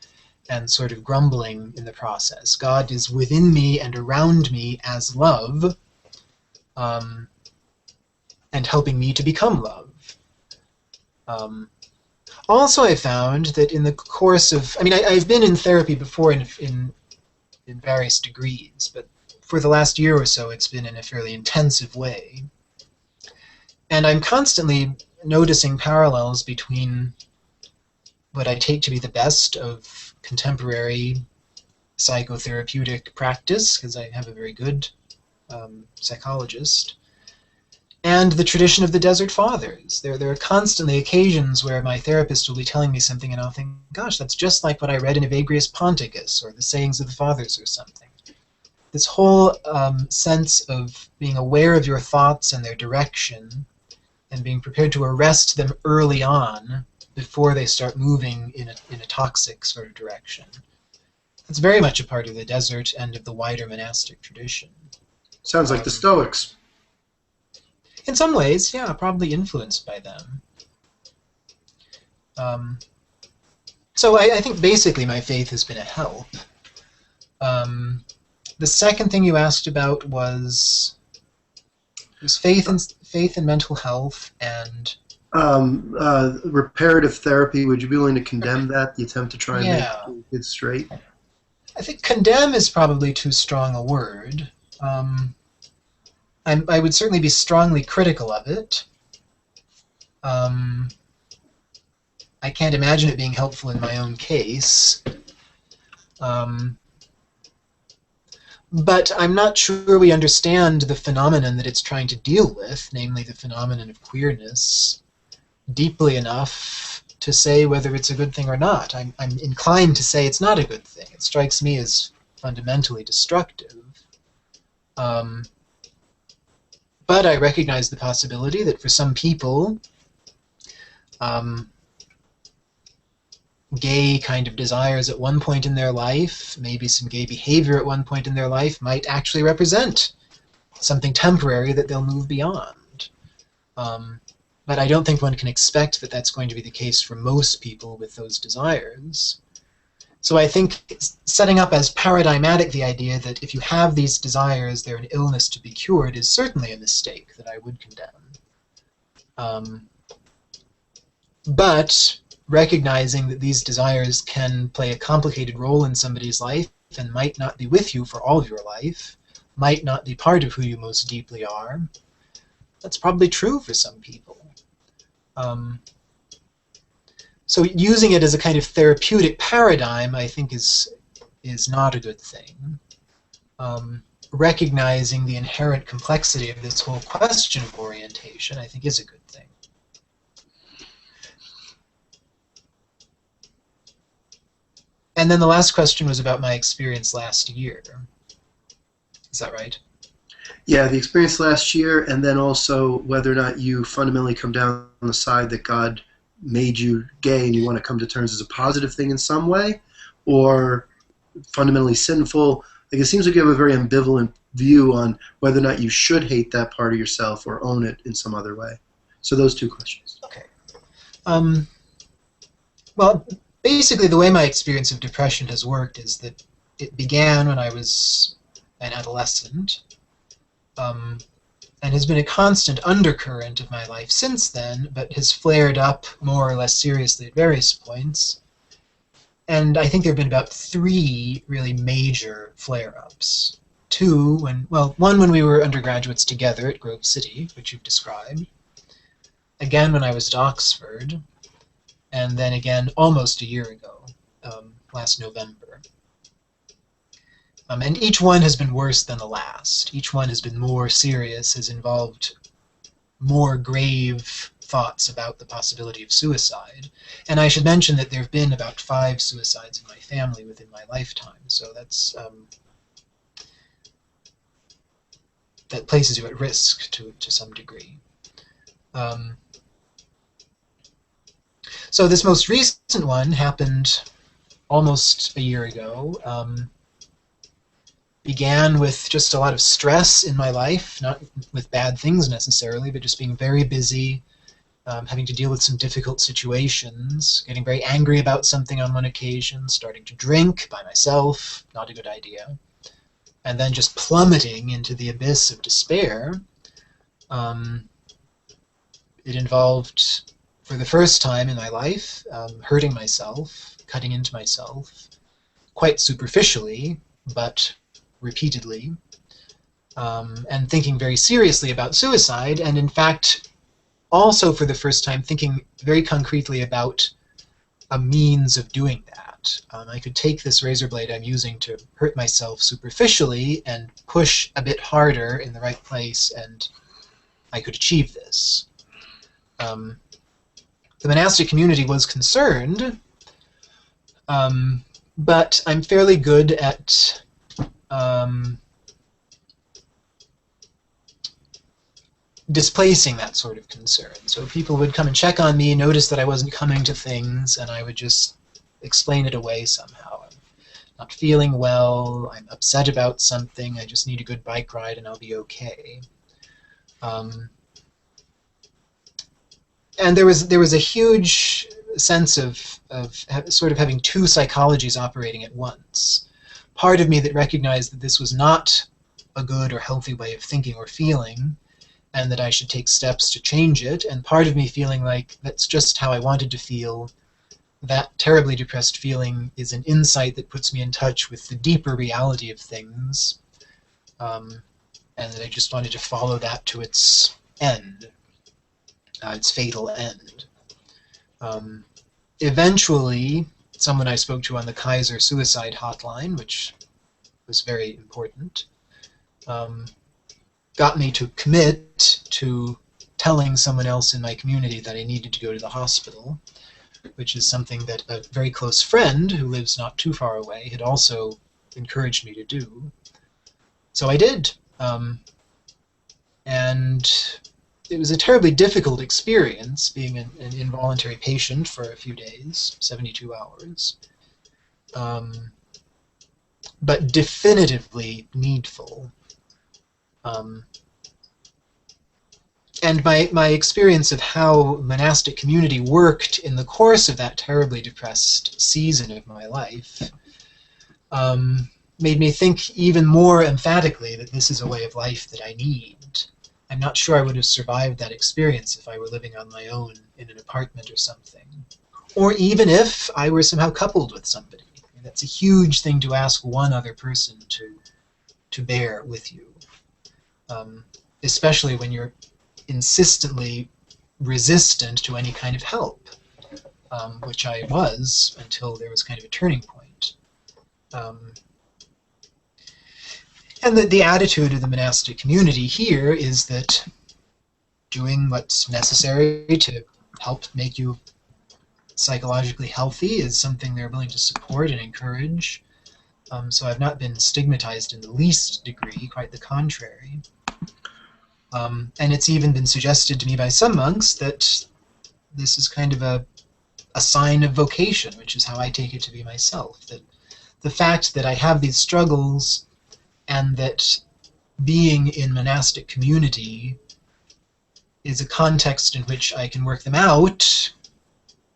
and sort of grumbling in the process. God is within me and around me as love, and helping me to become love. Also, I found that in the course of, I mean, I've been in therapy before in various degrees, but for the last year or so, it's been in a fairly intensive way. And I'm constantly noticing parallels between what I take to be the best of contemporary psychotherapeutic practice, because I have a very good psychologist, and the tradition of the Desert Fathers. There are constantly occasions where my therapist will be telling me something and I'll think, gosh, that's just like what I read in Evagrius Ponticus or the Sayings of the Fathers or something. This whole sense of being aware of your thoughts and their direction and being prepared to arrest them early on before they start moving in a toxic sort of direction. It's very much a part of the desert and of the wider monastic tradition. Sounds like the Stoics. In some ways, yeah, probably influenced by them. So I think basically my faith has been a help. The second thing you asked about was faith in mental health and reparative therapy. Would you be willing to condemn that, the attempt to try and make it straight? I think condemn is probably too strong a word. I would certainly be strongly critical of it. I can't imagine it being helpful in my own case. But I'm not sure we understand the phenomenon that it's trying to deal with, namely the phenomenon of queerness, deeply enough to say whether it's a good thing or not. I'm inclined to say it's not a good thing. It strikes me as fundamentally destructive. But I recognize the possibility that for some people, gay kind of desires at one point in their life, maybe some gay behavior at one point in their life, might actually represent something temporary that they'll move beyond. But I don't think one can expect that that's going to be the case for most people with those desires. So I think setting up as paradigmatic the idea that if you have these desires, they're an illness to be cured is certainly a mistake that I would condemn. But recognizing that these desires can play a complicated role in somebody's life and might not be with you for all of your life, might not be part of who you most deeply are, that's probably true for some people. So using it as a kind of therapeutic paradigm, I think, is not a good thing. Recognizing the inherent complexity of this whole question of orientation, I think, is a good thing. And then the last question was about my experience last year. Is that right? Yeah, the experience last year, and then also whether or not you fundamentally come down on the side that God made you gay and you want to come to terms as a positive thing in some way, or fundamentally sinful. Like, it seems like you have a very ambivalent view on whether or not you should hate that part of yourself or own it in some other way. So those two questions. Okay. Well, basically the way my experience of depression has worked is that it began when I was an adolescent, and has been a constant undercurrent of my life since then, but has flared up more or less seriously at various points. And I think there have been about 3 really major flare-ups. 2, one when we were undergraduates together at Grove City, which you've described. Again when I was at Oxford, and then again almost a year ago, last November. And each one has been worse than the last. Each one has been more serious, has involved more grave thoughts about the possibility of suicide. And I should mention that there have been about 5 suicides in my family within my lifetime, so that's that places you at risk to some degree. So this most recent one happened almost a year ago. Began with just a lot of stress in my life, not with bad things necessarily, but just being very busy, having to deal with some difficult situations, getting very angry about something on one occasion, starting to drink by myself, not a good idea, and then just plummeting into the abyss of despair. It involved, for the first time in my life, hurting myself, cutting into myself, quite superficially, but repeatedly, and thinking very seriously about suicide, and in fact also for the first time thinking very concretely about a means of doing that. I could take this razor blade I'm using to hurt myself superficially and push a bit harder in the right place, and I could achieve this. The monastic community was concerned, but I'm fairly good at displacing that sort of concern. So people would come and check on me, notice that I wasn't coming to things, and I would just explain it away somehow. I'm not feeling well, I'm upset about something, I just need a good bike ride and I'll be okay. And there was a huge sense of sort of having 2 psychologies operating at once. Part of me that recognized that this was not a good or healthy way of thinking or feeling, and that I should take steps to change it, and part of me feeling like that's just how I wanted to feel. That terribly depressed feeling is an insight that puts me in touch with the deeper reality of things, and and that I just wanted to follow that to its end, its fatal end. Eventually, someone I spoke to on the Kaiser suicide hotline, which was very important, got me to commit to telling someone else in my community that I needed to go to the hospital, which is something that a very close friend who lives not too far away had also encouraged me to do. So I did. And it was a terribly difficult experience being an involuntary patient for a few days, 72 hours, but definitively needful. And my experience of how monastic community worked in the course of that terribly depressed season of my life made me think even more emphatically that this is a way of life that I need. I'm not sure I would have survived that experience if I were living on my own in an apartment or something, or even if I were somehow coupled with somebody. And that's a huge thing to ask one other person to bear with you, especially when you're insistently resistant to any kind of help, which I was until there was kind of a turning point. And the attitude of the monastic community here is that doing what's necessary to help make you psychologically healthy is something they're willing to support and encourage. So I've not been stigmatized in the least degree, quite the contrary. And it's even been suggested to me by some monks that this is kind of a sign of vocation, which is how I take it to be myself. That the fact that I have these struggles and that being in monastic community is a context in which I can work them out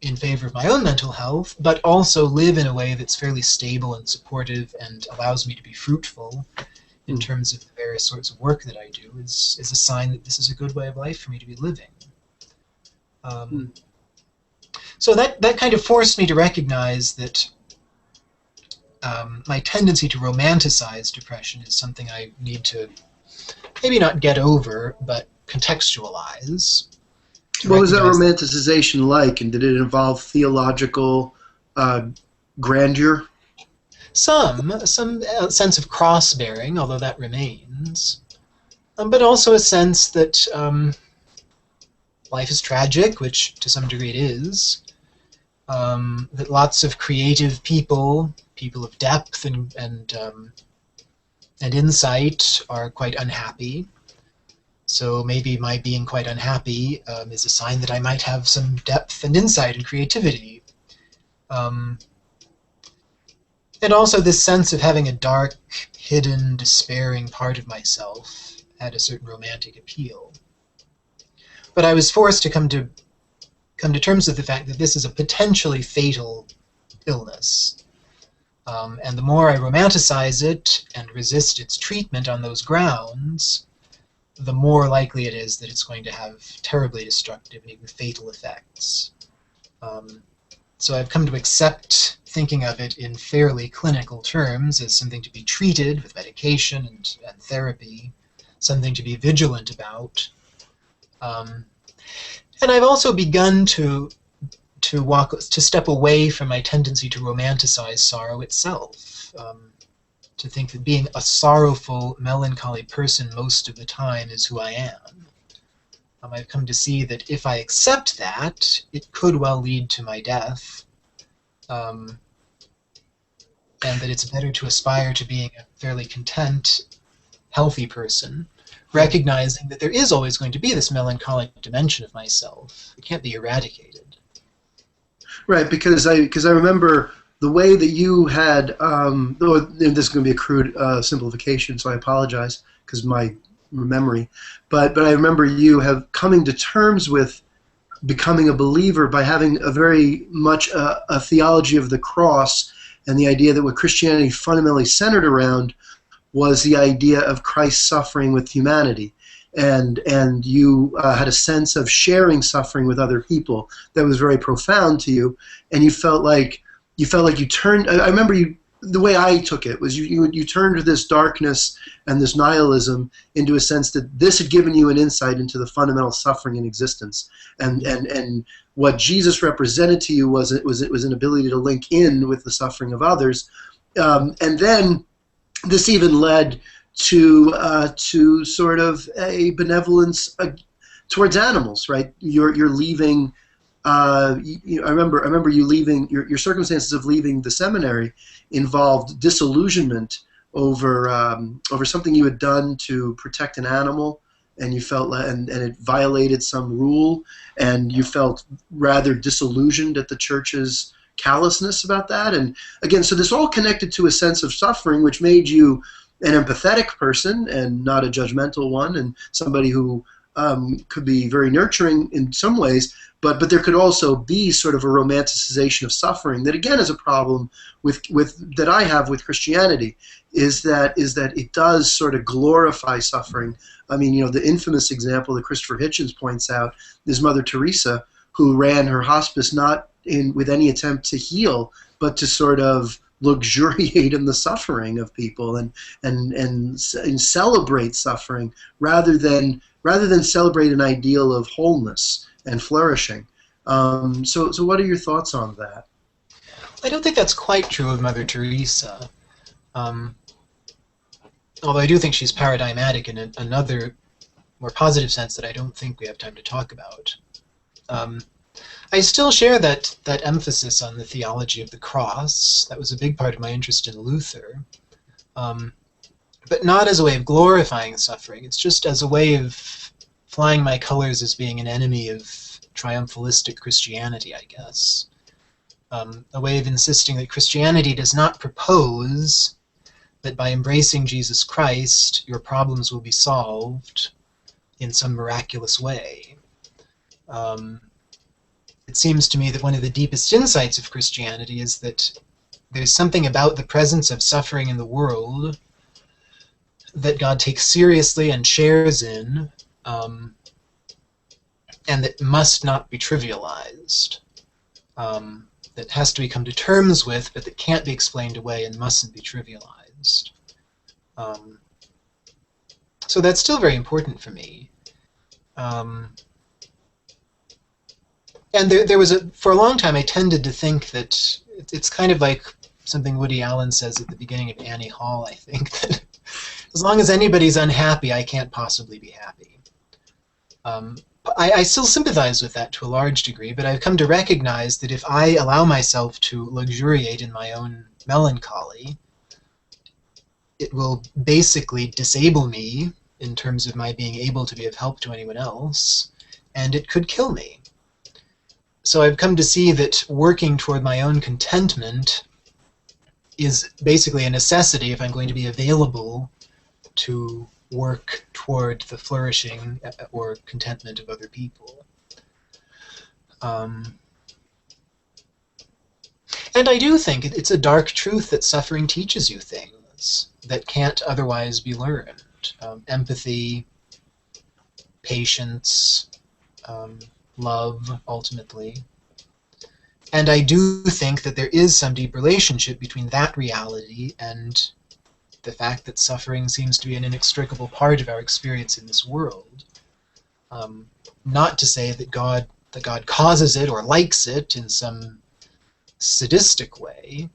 in favor of my own mental health, but also live in a way that's fairly stable and supportive and allows me to be fruitful in terms of the various sorts of work that I do is a sign that this is a good way of life for me to be living. So that kind of forced me to recognize that my tendency to romanticize depression is something I need to maybe not get over, but contextualize. What was that romanticization like, and did it involve theological grandeur? Some sense of cross-bearing, although that remains, but also a sense that life is tragic, which to some degree it is, that lots of creative people of depth and insight are quite unhappy. So maybe my being quite unhappy is a sign that I might have some depth and insight and creativity. And also this sense of having a dark, hidden, despairing part of myself had a certain romantic appeal. But I was forced to come to terms with the fact that this is a potentially fatal illness. And the more I romanticize it and resist its treatment on those grounds, the more likely it is that it's going to have terribly destructive and even fatal effects. So I've come to accept thinking of it in fairly clinical terms as something to be treated with medication and therapy, something to be vigilant about. And I've also begun to step away from my tendency to romanticize sorrow itself, to think that being a sorrowful, melancholy person most of the time is who I am. I've come to see that if I accept that, it could well lead to my death, and that it's better to aspire to being a fairly content, healthy person, recognizing that there is always going to be this melancholic dimension of myself. It can't be eradicated. Right, because I remember the way that you had, this is going to be a crude simplification, so I apologize because my memory, but I remember you have coming to terms with becoming a believer by having a very much a theology of the cross, and the idea that what Christianity fundamentally centered around was the idea of Christ's suffering with humanity. And you had a sense of sharing suffering with other people that was very profound to you, and you felt like you turned. I remember you the way I took it was you turned this darkness and this nihilism into a sense that this had given you an insight into the fundamental suffering in existence, and what Jesus represented to you was an ability to link in with the suffering of others, and then this even led to sort of a benevolence towards animals, right? You're leaving. I remember you leaving. Your circumstances of leaving the seminary involved disillusionment over something you had done to protect an animal, and you felt and it violated some rule, and you felt rather disillusioned at the church's callousness about that. And again, so this all connected to a sense of suffering, which made you an empathetic person and not a judgmental one, and somebody who could be very nurturing in some ways, but there could also be sort of a romanticization of suffering that again is a problem with that I have with Christianity, is that it does sort of glorify suffering. I mean, the infamous example that Christopher Hitchens points out is Mother Teresa, who ran her hospice not with any attempt to heal, but to sort of luxuriate in the suffering of people and celebrate suffering rather than celebrate an ideal of wholeness and flourishing. So what are your thoughts on that? I don't think that's quite true of Mother Teresa. Although I do think she's paradigmatic in another more positive sense that I don't think we have time to talk about. I still share that emphasis on the theology of the cross. That was a big part of my interest in Luther. But not as a way of glorifying suffering. It's just as a way of flying my colors as being an enemy of triumphalistic Christianity, I guess. A way of insisting that Christianity does not propose that by embracing Jesus Christ, your problems will be solved in some miraculous way. It seems to me that one of the deepest insights of Christianity is that there's something about the presence of suffering in the world that God takes seriously and shares in, and that must not be trivialized, that has to be come to terms with, but that can't be explained away and mustn't be trivialized. So that's still very important for me. And there was for a long time I tended to think that it's kind of like something Woody Allen says at the beginning of Annie Hall, I think, that as long as anybody's unhappy, I can't possibly be happy. I still sympathize with that to a large degree, but I've come to recognize that if I allow myself to luxuriate in my own melancholy, it will basically disable me in terms of my being able to be of help to anyone else, and it could kill me. So I've come to see that working toward my own contentment is basically a necessity if I'm going to be available to work toward the flourishing or contentment of other people. And I do think it's a dark truth that suffering teaches you things that can't otherwise be learned. Empathy, patience, love, ultimately. And I do think that there is some deep relationship between that reality and the fact that suffering seems to be an inextricable part of our experience in this world. Not to say that God causes it or likes it in some sadistic way,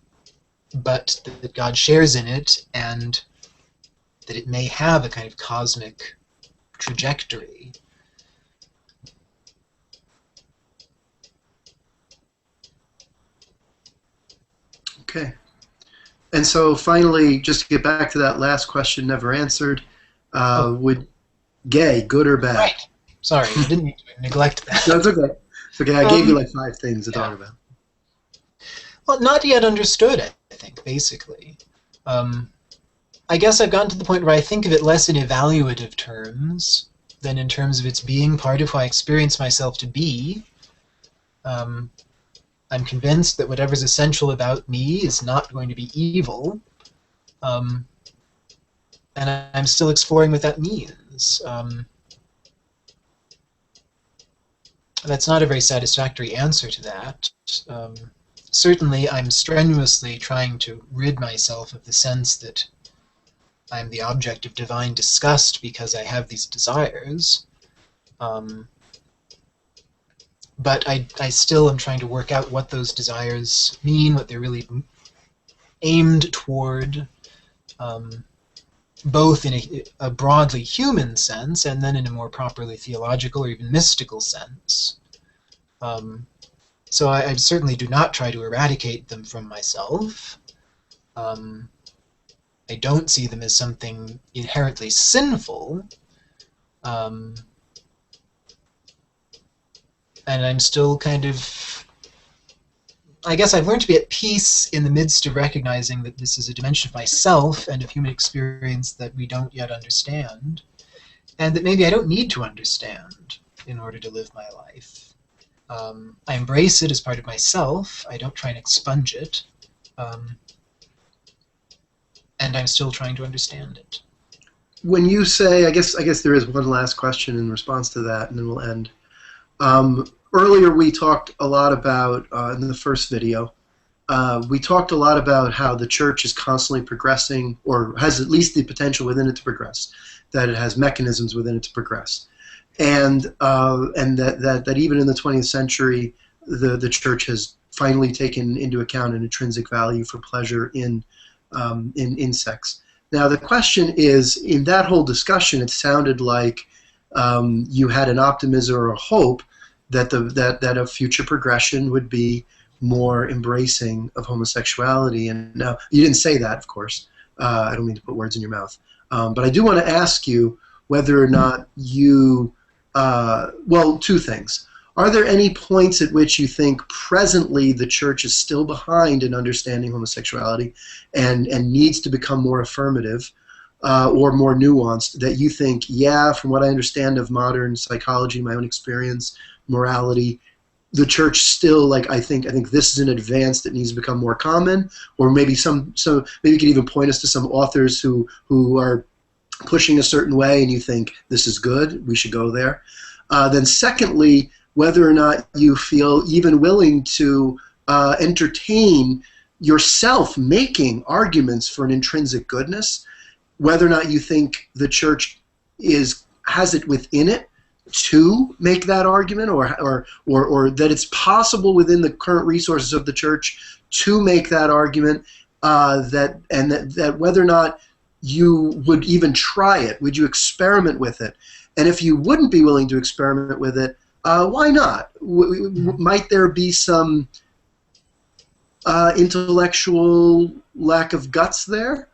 but that God shares in it and that it may have a kind of cosmic trajectory. Okay. And so finally, just to get back to that last question never answered, would gay, good or bad? Right. Sorry, I didn't mean to neglect that. No, it's okay. It's okay. I gave you like 5 things to talk about. Well, not yet understood, I think, basically. I guess I've gotten to the point where I think of it less in evaluative terms than in terms of its being part of who I experience myself to be. I'm convinced that whatever's essential about me is not going to be evil, and I'm still exploring what that means. That's not a very satisfactory answer to that. certainly I'm strenuously trying to rid myself of the sense that I'm the object of divine disgust because I have these desires. But I still am trying to work out what those desires mean, what they're really aimed toward, both in a broadly human sense and then in a more properly theological or even mystical sense. So I certainly do not try to eradicate them from myself. I don't see them as something inherently sinful. And I'm still kind of, I guess I've learned to be at peace in the midst of recognizing that this is a dimension of myself and of human experience that we don't yet understand, and that maybe I don't need to understand in order to live my life. I embrace it as part of myself. I don't try and expunge it. And I'm still trying to understand it. When you say, I guess there is one last question in response to that, and then we'll end. Earlier we talked a lot about, in the first video, we talked a lot about how the church is constantly progressing, or has at least the potential within it to progress, that it has mechanisms within it to progress. And that even in the 20th century, the church has finally taken into account an intrinsic value for pleasure in sex. Now the question is, in that whole discussion, it sounded like you had an optimism or a hope that that a future progression would be more embracing of homosexuality. And now you didn't say that, of course. I don't mean to put words in your mouth, but I do want to ask you whether or not you, well, two things. Are there any points at which you think presently the church is still behind in understanding homosexuality and needs to become more affirmative or more nuanced, that you think, yeah, from what I understand of modern psychology, my own experience, morality, the church still, like, I think this is an advance that needs to become more common, or maybe maybe you could even point us to some authors who are pushing a certain way and you think this is good, we should go there. Then secondly, whether or not you feel even willing to entertain yourself making arguments for an intrinsic goodness, whether or not you think the church has it within it to make that argument, or that it's possible within the current resources of the church to make that argument, that whether or not you would even try it, would you experiment with it? And if you wouldn't be willing to experiment with it, why not? Might there be some intellectual lack of guts there?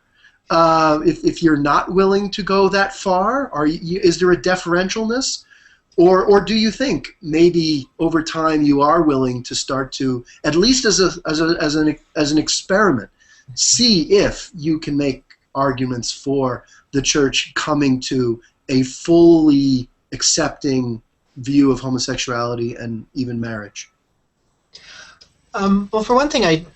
If you're not willing to go that far, is there a deferentialness? Or do you think maybe over time you are willing to start to, at least as an experiment, see if you can make arguments for the church coming to a fully accepting view of homosexuality and even marriage? Well, for one thing,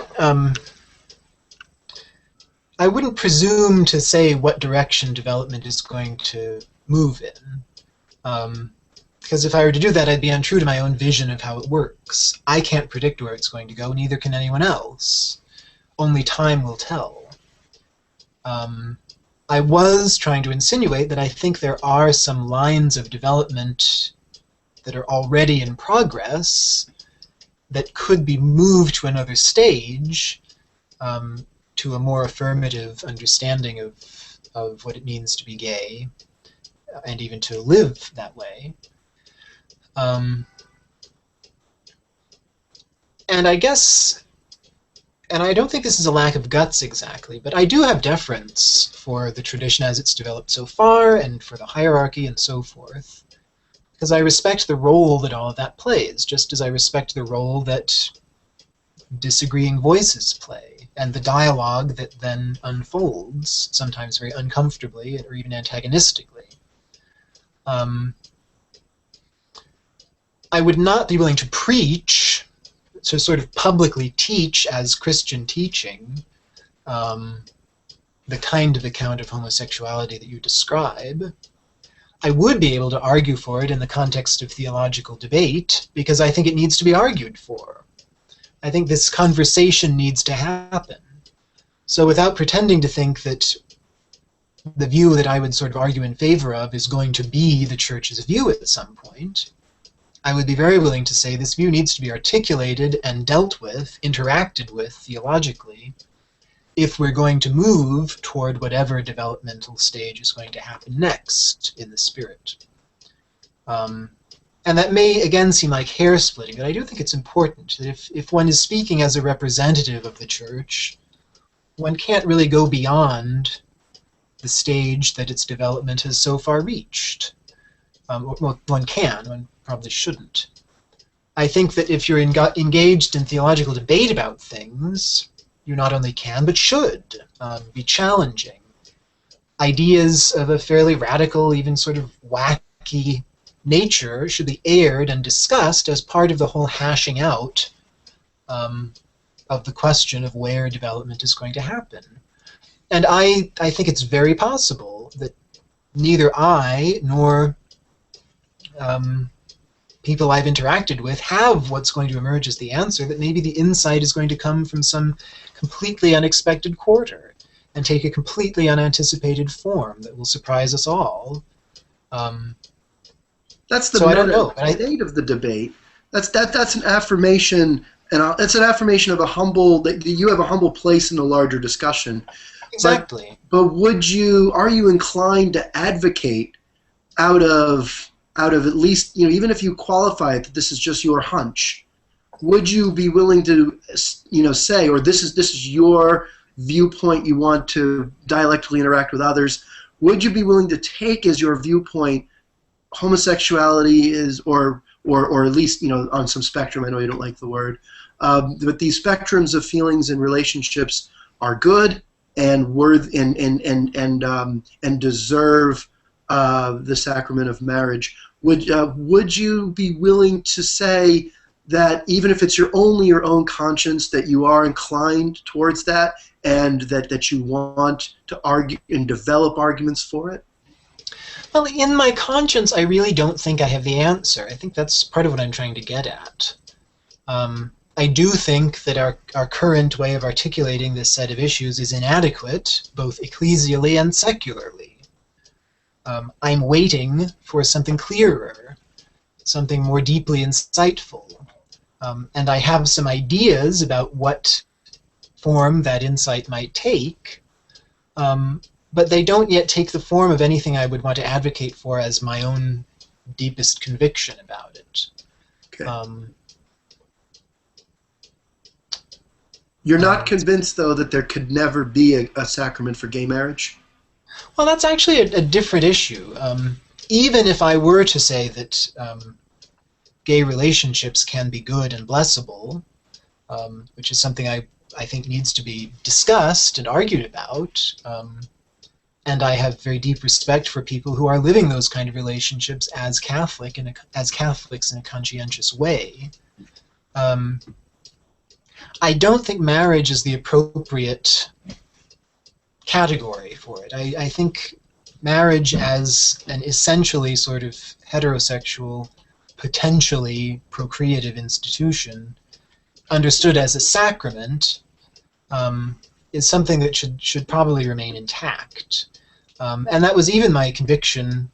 I wouldn't presume to say what direction development is going to move in. Because if I were to do that, I'd be untrue to my own vision of how it works. I can't predict where it's going to go, neither can anyone else. Only time will tell. I was trying to insinuate that I think there are some lines of development that are already in progress that could be moved to another stage, to a more affirmative understanding of what it means to be gay, and even to live that way. And I guess, and I don't think this is a lack of guts exactly, but I do have deference for the tradition as it's developed so far, and for the hierarchy and so forth, because I respect the role that all of that plays, just as I respect the role that disagreeing voices play, and the dialogue that then unfolds, sometimes very uncomfortably or even antagonistically. I would not be willing to preach, to sort of publicly teach as Christian teaching, the kind of account of homosexuality that you describe. I would be able to argue for it in the context of theological debate, because I think it needs to be argued for. I think this conversation needs to happen. So without pretending to think that the view that I would sort of argue in favor of is going to be the Church's view at some point, I would be very willing to say this view needs to be articulated and dealt with, interacted with theologically, if we're going to move toward whatever developmental stage is going to happen next in the Spirit. And that may, again, seem like hair-splitting, but I do think it's important that if one is speaking as a representative of the Church, one can't really go beyond the stage that its development has so far reached. Well, one can, one probably shouldn't. I think that if you're engaged in theological debate about things, you not only can, but should be challenging. Ideas of a fairly radical, even sort of wacky nature should be aired and discussed as part of the whole hashing out of the question of where development is going to happen. And I think it's very possible that neither I nor people I've interacted with have what's going to emerge as the answer, that maybe the insight is going to come from some completely unexpected quarter and take a completely unanticipated form that will surprise us all. That's the So I don't know. state of the debate. That's an affirmation, and it's an affirmation of a humble, that you have a humble place in the larger discussion. Exactly. But are you inclined to advocate out of at least, even if you qualify it that this is just your hunch, would you be willing to, say, or this is your viewpoint, you want to dialectically interact with others, would you be willing to take as your viewpoint homosexuality is, or at least, on some spectrum, I know you don't like the word, but these spectrums of feelings and relationships are good and worth and deserve the sacrament of marriage? Would you be willing to say that even if it's only your own conscience, that you are inclined towards that, and that you want to argue and develop arguments for it? Well, in my conscience, I really don't think I have the answer. I think that's part of what I'm trying to get at. I do think that our current way of articulating this set of issues is inadequate, both ecclesially and secularly. I'm waiting for something clearer, something more deeply insightful. And I have some ideas about what form that insight might take, but they don't yet take the form of anything I would want to advocate for as my own deepest conviction about it. Okay. You're not convinced, though, that there could never be a sacrament for gay marriage? Well, that's actually a different issue. Even if I were to say that gay relationships can be good and blessable, which is something I think needs to be discussed and argued about, and I have very deep respect for people who are living those kind of relationships as Catholics in a conscientious way. I don't think marriage is the appropriate category for it. I think marriage as an essentially sort of heterosexual, potentially procreative institution, understood as a sacrament, is something that should probably remain intact. And that was even my conviction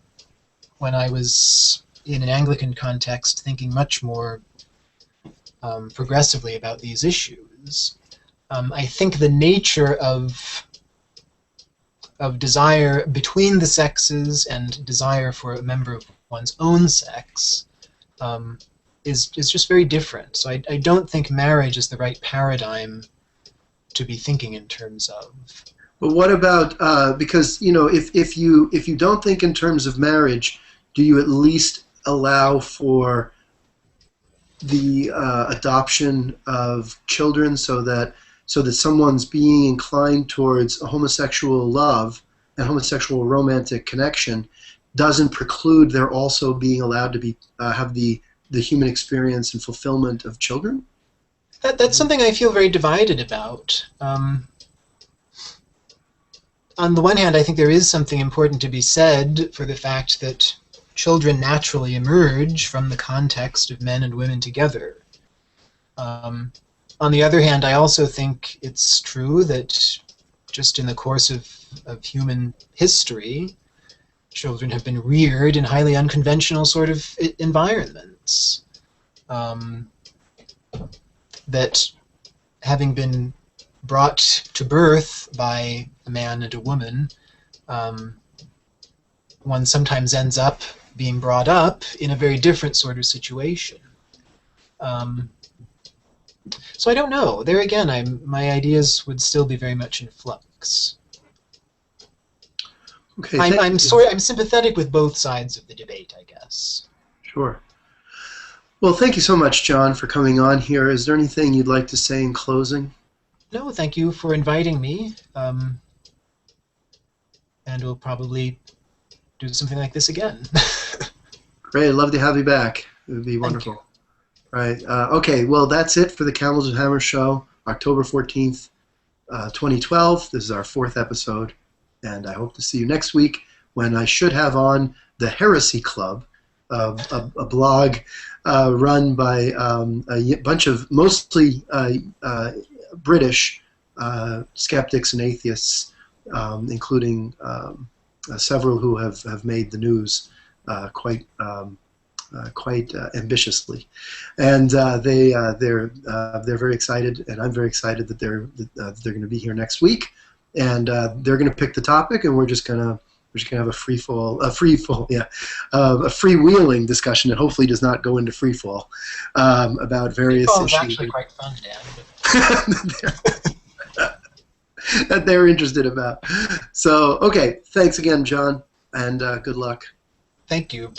when I was in an Anglican context thinking much more progressively about these issues. I think the nature of desire between the sexes and desire for a member of one's own sex is just very different. So I don't think marriage is the right paradigm to be thinking in terms of. But what about, because, if you don't think in terms of marriage, do you at least allow for the adoption of children so that someone's being inclined towards a homosexual love and homosexual romantic connection doesn't preclude their also being allowed to be have the human experience and fulfillment of children? That's something I feel very divided about. On the one hand, I think there is something important to be said for the fact that children naturally emerge from the context of men and women together. On the other hand, I also think it's true that just in the course of human history, children have been reared in highly unconventional sort of environments. Um, that having been brought to birth by a man and a woman, um, one sometimes ends up being brought up in a very different sort of situation. Um, so I don't know. There again, my ideas would still be very much in flux. Okay, I'm sorry. I'm sympathetic with both sides of the debate, I guess. Sure. Well, thank you so much, John, for coming on here. Is there anything you'd like to say in closing? No, thank you for inviting me. And we'll probably do something like this again. Great. I'd love to have you back. It would be wonderful. Right. Okay. Well, that's it for the Camels with Hammer show, October 14th, 2012. This is our 4th episode. And I hope to see you next week when I should have on the Heresy Club, a blog run by a bunch of mostly British skeptics and atheists, including several who have made the news quite ambitiously, and they're very excited, and I'm very excited that they're going to be here next week, and they're going to pick the topic, and we're just going to have a freewheeling discussion that hopefully does not go into free fall about various issues. It's actually quite fun, Dan. That they're interested about. So, okay, thanks again, John, and good luck. Thank you. Bye.